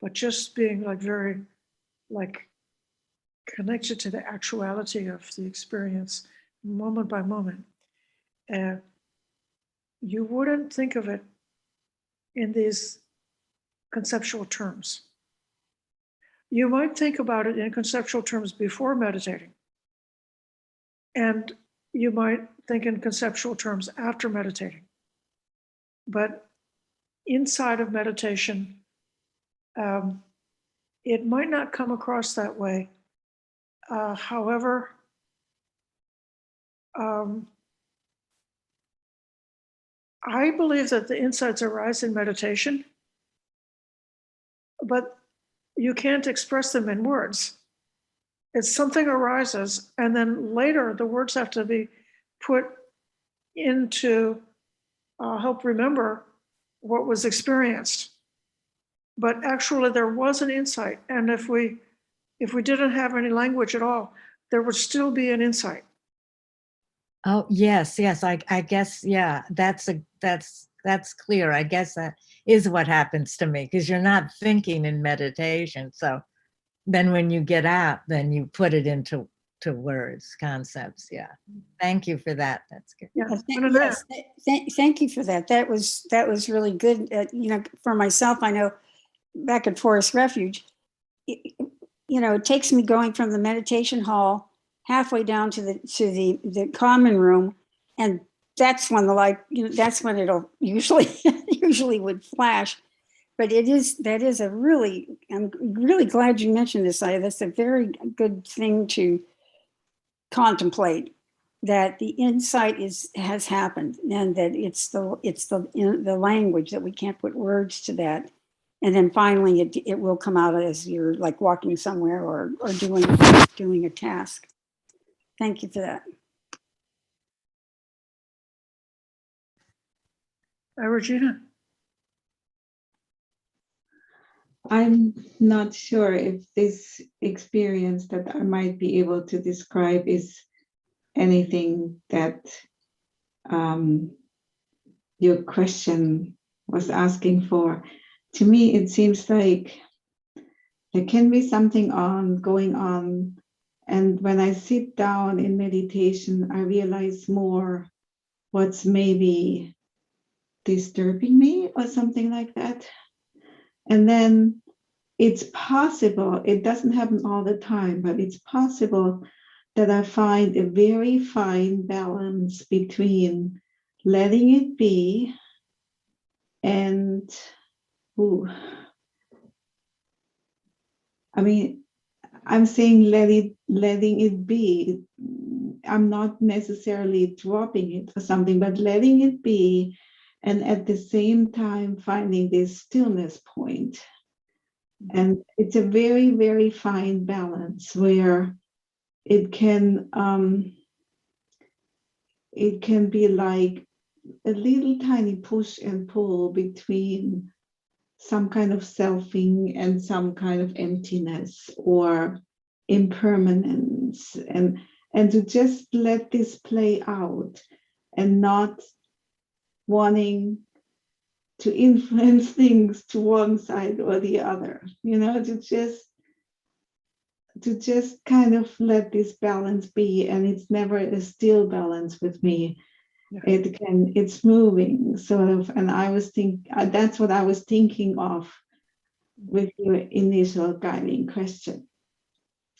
but just being like very like connected to the actuality of the experience moment by moment. You wouldn't think of it in these conceptual terms. You might think about it in conceptual terms before meditating, and you might think in conceptual terms after meditating. But inside of meditation, it might not come across that way. However, I believe that the insights arise in meditation, but you can't express them in words. It's something arises, and then later the words have to be put into help remember what was experienced. But actually there was an insight, and if we didn't have any language at all, there would still be an insight. Oh, yes. I guess, yeah, that's clear. I guess that is what happens to me, because you're not thinking in meditation. So then when you get out, then you put it into words, concepts. Yeah. Thank you for that. That's good. Yeah. Yes, thank you for that. That was really good. For myself, I know back at Forest Refuge, it takes me going from the meditation hall halfway down to the common room, and that's when the light, that's when it'll usually would flash. But that is a really, I'm really glad you mentioned this. That's a very good thing to contemplate, that the insight has happened, and that it's the language that we can't put words to that. And then finally it will come out as you're like walking somewhere or doing a task. Thank you for that. Regina. I'm not sure if this experience that I might be able to describe is anything that your question was asking for. To me, it seems like there can be something going on. And when I sit down in meditation, I realize more what's maybe disturbing me or something like that. And then it's possible, it doesn't happen all the time, but it's possible that I find a very fine balance between letting it be and, I'm saying letting it be. I'm not necessarily dropping it or something, but letting it be, and at the same time finding this stillness point. And it's a very, very fine balance where it can be like a little tiny push and pull between some kind of selfing and some kind of emptiness or impermanence, and to just let this play out and not wanting to influence things to one side or the other, to just kind of let this balance be. And it's never a still balance with me. Yeah. It's moving sort of. And that's what I was thinking of with your initial guiding question.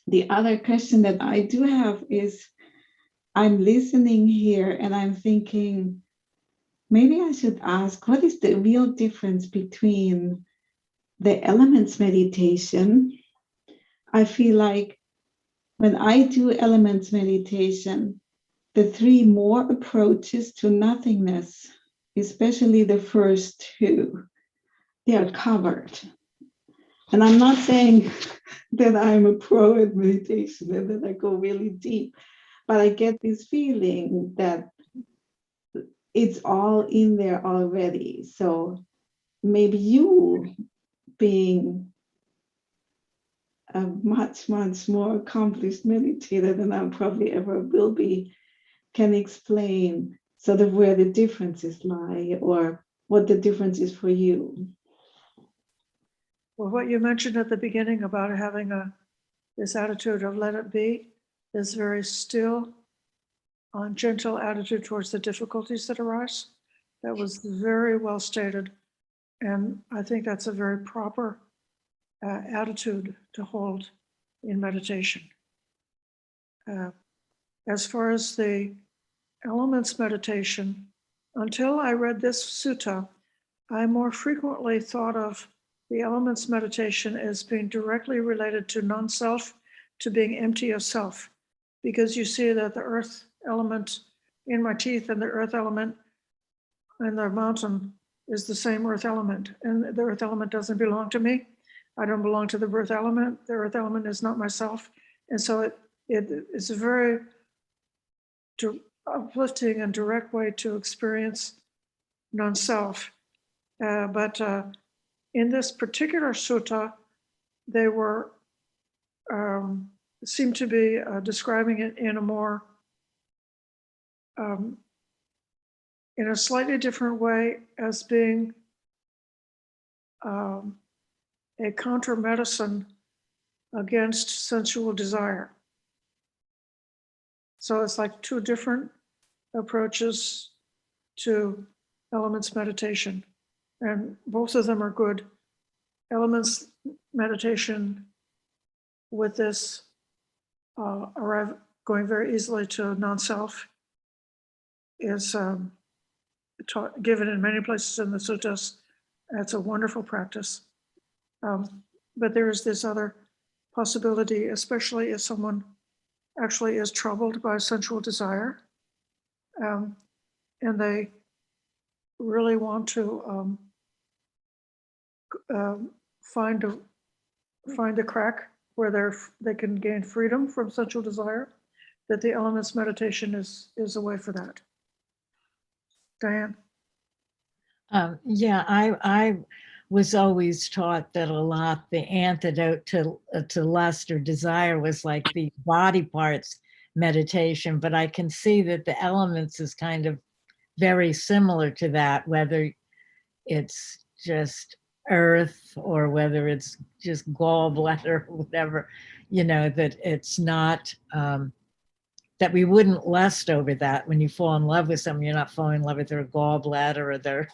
The other question that I do have is, I'm listening here and I'm thinking, maybe I should ask, what is the real difference between the elements meditation? I feel like when I do elements meditation, the three more approaches to nothingness, especially the first two, they are covered. And I'm not saying that I'm a pro at meditation and that I go really deep, but I get this feeling that it's all in there already. So maybe you, being a much, much more accomplished meditator than I probably ever will be, can explain sort of where the differences lie or what the difference is for you. Well, what you mentioned at the beginning about having this attitude of let it be, this very still, gentle attitude towards the difficulties that arise, that was very well stated. And I think that's a very proper attitude to hold in meditation. As far as the elements meditation, until I read this sutta, I more frequently thought of the elements meditation is being directly related to non-self, to being empty of self, because you see that the earth element in my teeth and the earth element and the mountain is the same earth element, and the earth element doesn't belong to me. I don't belong to the earth element. The earth element is not myself. And so it's a very uplifting and direct way to experience non-self. But in this particular sutta, they were seem to be describing it in a more in a slightly different way, as being a counter medicine against sensual desire. So it's like two different approaches to elements meditation, and both of them are good. Elements meditation with this going very easily to non-self is given in many places in the suttas. It's a wonderful practice. But there is this other possibility, especially if someone actually is troubled by sensual desire, and they really want to find a crack where they can gain freedom from sensual desire, that the elements meditation is a way for that. Diane? Yeah, I was always taught that a lot the antidote to lust or desire was like the body parts meditation, but I can see that the elements is kind of very similar to that, whether it's just earth or whether it's just gallbladder or whatever, that it's not, that we wouldn't lust over that. When you fall in love with someone, you're not falling in love with their gallbladder or their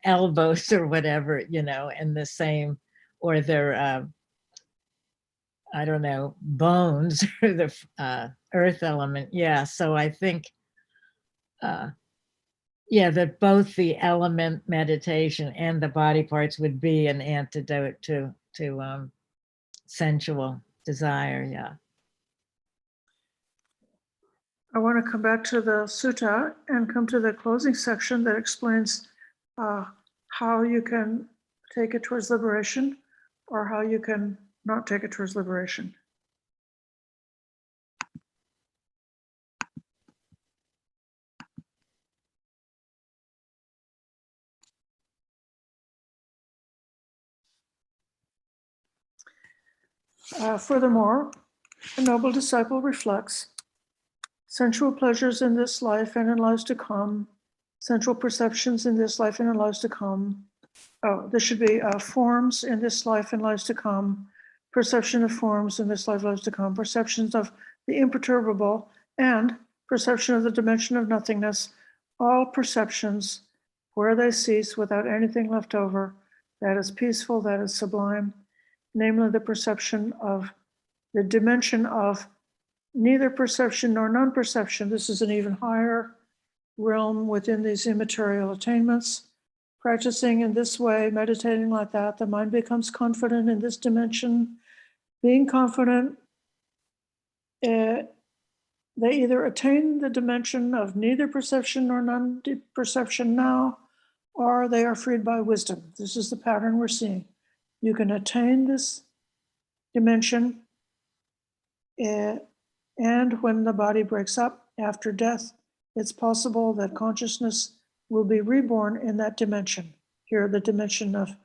elbows or whatever, and the same, or their, I don't know, bones or the earth element. Yeah, so I think, that both the element meditation and the body parts would be an antidote to sensual desire. Yeah. I want to come back to the sutta and come to the closing section that explains how you can take it towards liberation or how you can not take it towards liberation. Furthermore, a noble disciple reflects sensual pleasures in this life and in lives to come, sensual perceptions in this life and in lives to come. Oh, there should be forms in this life and lives to come, perception of forms in this life, lives to come, perceptions of the imperturbable, and perception of the dimension of nothingness, all perceptions where they cease without anything left over, that is peaceful, that is sublime, namely the perception of the dimension of neither perception nor non-perception. This is an even higher realm within these immaterial attainments. Practicing in this way, meditating like that, the mind becomes confident in this dimension. Being confident, they either attain the dimension of neither perception nor non-perception now, or they are freed by wisdom. This is the pattern we're seeing. You can attain this dimension, and when the body breaks up after death, it's possible that consciousness will be reborn in that dimension. Here, the dimension of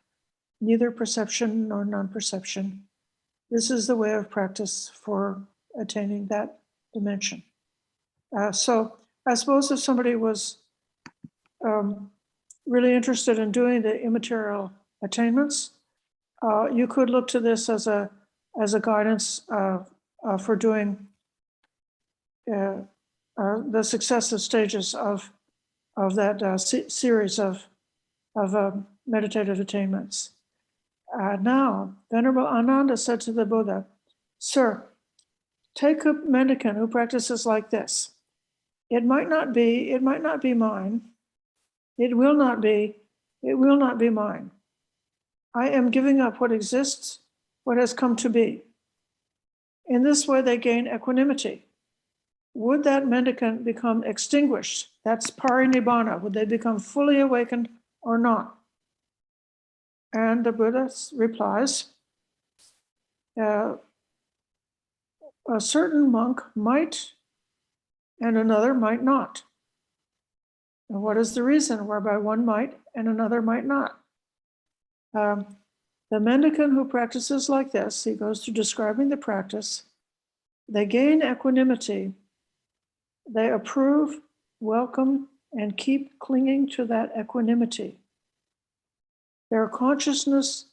neither perception nor non-perception. This is the way of practice for attaining that dimension. So I suppose if somebody was really interested in doing the immaterial attainments, you could look to this as a guidance for doing the successive stages of that series of meditative attainments. Now, Venerable Ananda said to the Buddha, "Sir, take a mendicant who practices like this. It might not be mine. It will not be mine. I am giving up what exists, what has come to be. In this way, they gain equanimity. Would that mendicant become extinguished? That's parinibbana. Would they become fully awakened or not? And the Buddha replies, a certain monk might and another might not. And what is the reason whereby one might and another might not? The mendicant who practices like this, he goes through describing the practice, they gain equanimity, they approve, welcome, and keep clinging to that equanimity. Their consciousness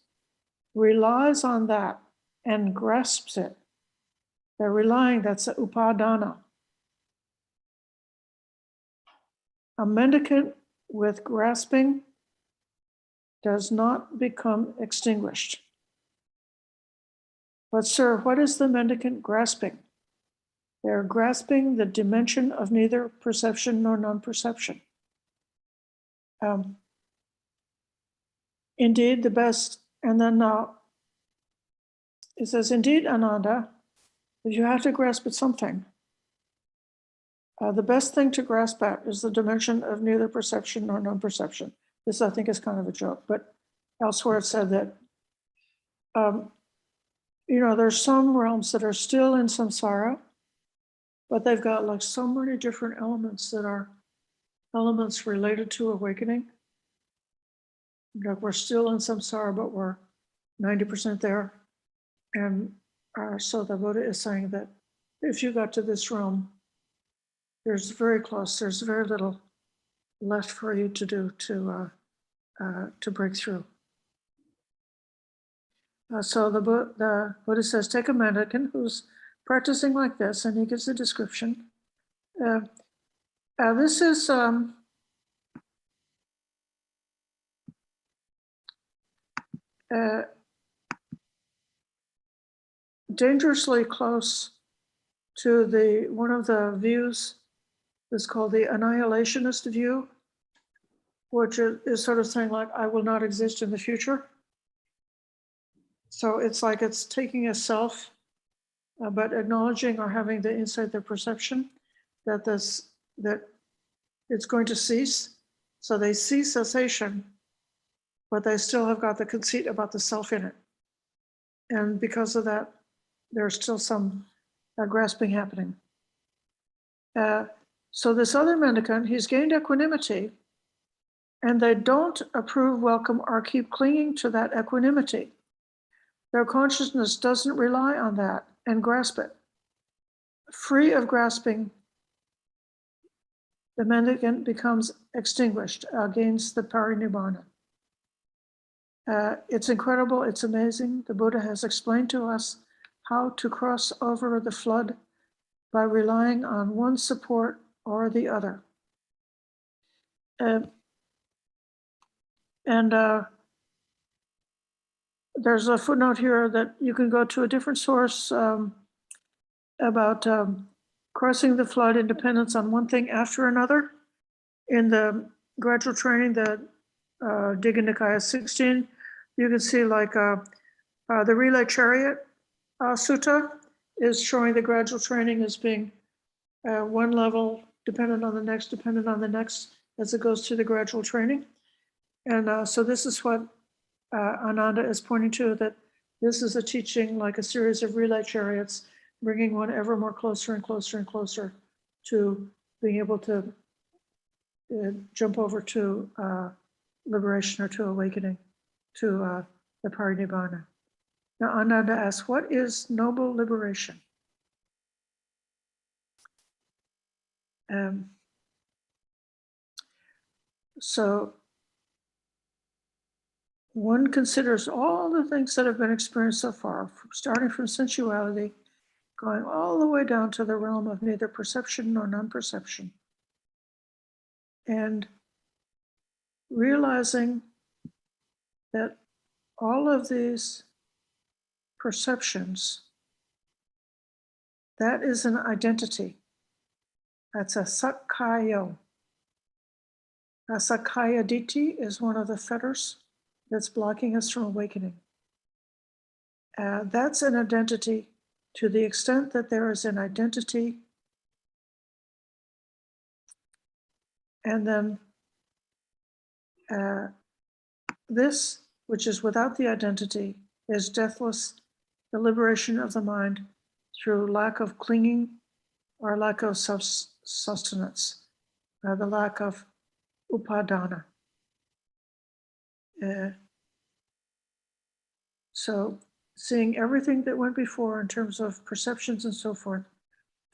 relies on that and grasps it. They're relying, that's a upadana. A mendicant with grasping does not become extinguished. But sir, what is the mendicant grasping? They're grasping the dimension of neither perception nor non-perception. Indeed, the best, and then now it says, indeed, Ananda, if you have to grasp at something, the best thing to grasp at is the dimension of neither perception nor non-perception. This, I think, is kind of a joke, but elsewhere it said that, there's some realms that are still in samsara, but they've got like so many different elements that are elements related to awakening. Like we're still in samsara, but we're 90% there. And so the Buddha is saying that if you got to this realm, there's very little left for you to do to break through. So the Buddha says, take a mendicant who's practicing like this, and he gives a description. This is dangerously close to one of the views that's called the annihilationist view, which is sort of saying like, I will not exist in the future. So it's like it's taking a self, but acknowledging or having the insight, the perception that it's going to cease. So they see cessation, but they still have got the conceit about the self in it. And because of that, there's still some grasping happening. So this other mendicant, he's gained equanimity, and they don't approve, welcome, or keep clinging to that equanimity. Their consciousness doesn't rely on that and grasp it. Free of grasping, the mendicant becomes extinguished, gains the parinibbana. It's incredible, it's amazing. The Buddha has explained to us how to cross over the flood by relying on one support or the other. There's a footnote here that you can go to a different source about crossing the flood in dependence on one thing after another. In the gradual training, the Digha Nikaya 16, you can see like the relay chariot sutta is showing the gradual training as being one level dependent on the next, as it goes through the gradual training. And so this is what Ananda is pointing to, that this is a teaching like a series of relay chariots, bringing one ever more closer and closer and closer to being able to jump over to liberation or to awakening, to the parinibbana. Now Ananda asks, what is noble liberation? So one considers all the things that have been experienced so far, starting from sensuality, going all the way down to the realm of neither perception nor non-perception. And realizing that all of these perceptions, that is an identity. That's a sakkaya. A sakkaya ditthi is one of the fetters that's blocking us from awakening. That's an identity. To the extent that there is an identity, and then this, which is without the identity, is deathless, the liberation of the mind through lack of clinging or lack of sustenance, the lack of upadana. So seeing everything that went before in terms of perceptions and so forth,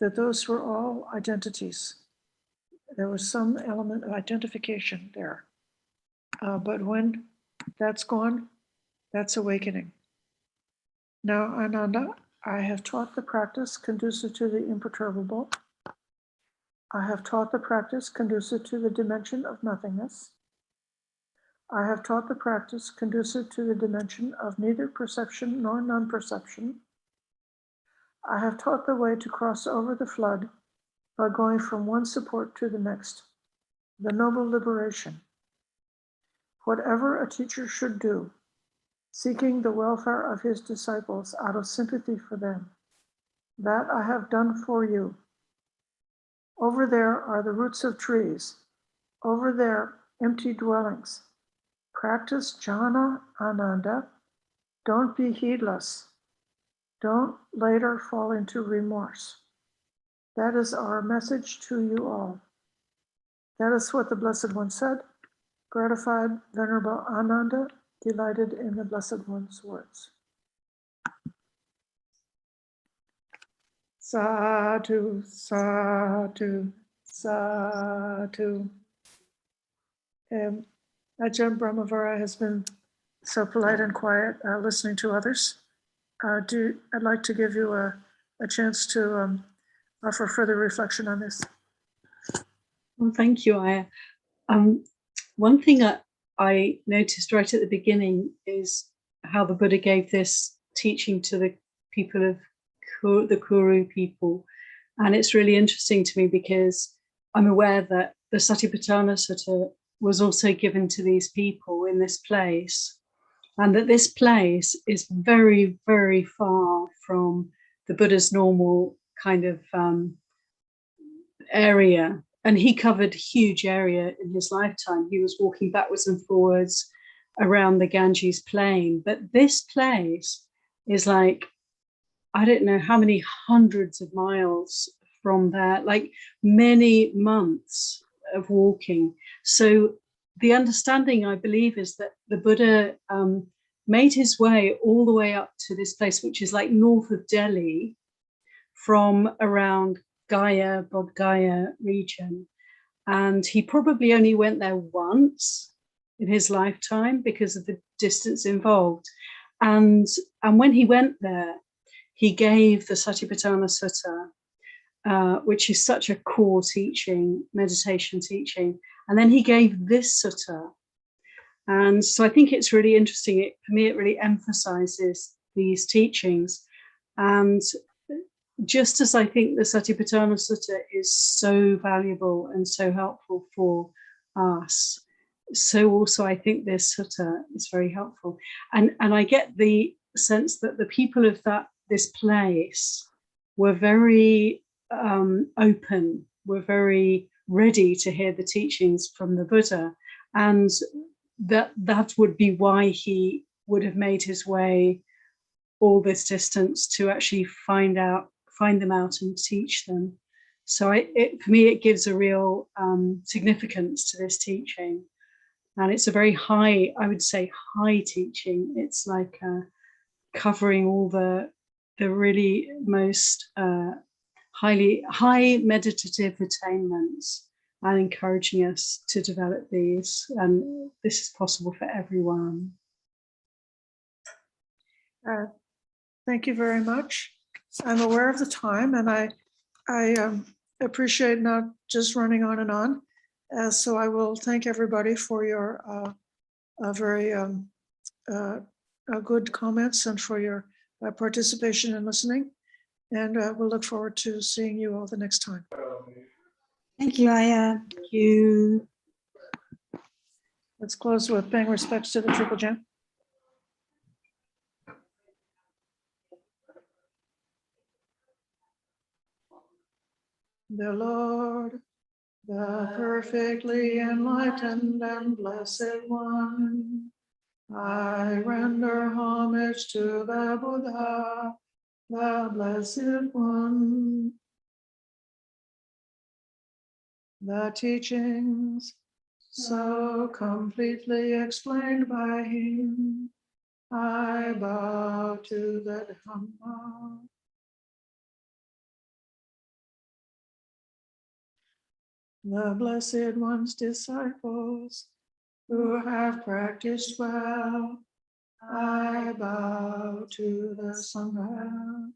that those were all identities. There was some element of identification there. But when that's gone, that's awakening. Now, Ananda, I have taught the practice conducive to the imperturbable. I have taught the practice conducive to the dimension of nothingness. I have taught the practice conducive to the dimension of neither perception nor non-perception. I have taught the way to cross over the flood by going from one support to the next, the noble liberation. Whatever a teacher should do, seeking the welfare of his disciples out of sympathy for them, that I have done for you. Over there are the roots of trees. Over there, empty dwellings. Practice jhana, Ananda. Don't be heedless. Don't later fall into remorse. That is our message to you all. That is what the Blessed One said. Gratified, Venerable Ananda, delighted in the Blessed One's words. Sadhu, sadhu, sadhu. Ajahn Brahmavara has been so polite and quiet, listening to others. I'd like to give you a chance to offer further reflection on this. Well, thank you, Ayya. One thing I noticed right at the beginning is how the Buddha gave this teaching to the people of the Kuru people. And it's really interesting to me because I'm aware that the Satipatthana Sutta was also given to these people in this place. And that this place is very, very far from the Buddha's normal kind of area. And he covered a huge area in his lifetime. He was walking backwards and forwards around the Ganges plain. But this place is like, I don't know how many hundreds of miles from there, like many months of walking. So the understanding, I believe, is that the Buddha made his way all the way up to this place, which is like north of Delhi, from around Gaya, Bodh Gaya region. And he probably only went there once in his lifetime because of the distance involved. And when he went there, he gave the Satipatthana Sutta, which is such a core teaching, meditation teaching. And then he gave this sutta. And so I think it's really interesting. For me, it really emphasizes these teachings. And just as I think the Satipatthana Sutta is so valuable and so helpful for us, so also I think this sutta is very helpful. And I get the sense that the people of this place were very open, were very ready to hear the teachings from the Buddha, and that would be why he would have made his way all this distance to actually find them out and teach them. So for me, it gives a real significance to this teaching, and it's a very high, I would say, high teaching. It's like covering all the really most high meditative attainments and encouraging us to develop these. And this is possible for everyone. Thank you very much. I'm aware of the time, and I appreciate not just running on and on. So I will thank everybody for your very good comments and for your participation and listening. And we'll look forward to seeing you all the next time. Thank you, Ayya. Thank you. Let's close with paying respects to the Triple Gem. The Lord, the perfectly enlightened and blessed one, I render homage to the Buddha, the blessed one. The teachings so completely explained by him, I bow to the Dhamma. The Blessed One's disciples who have practiced well, I bow to the Sangha.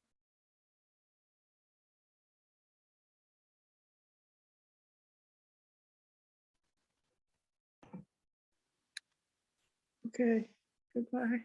Okay, goodbye.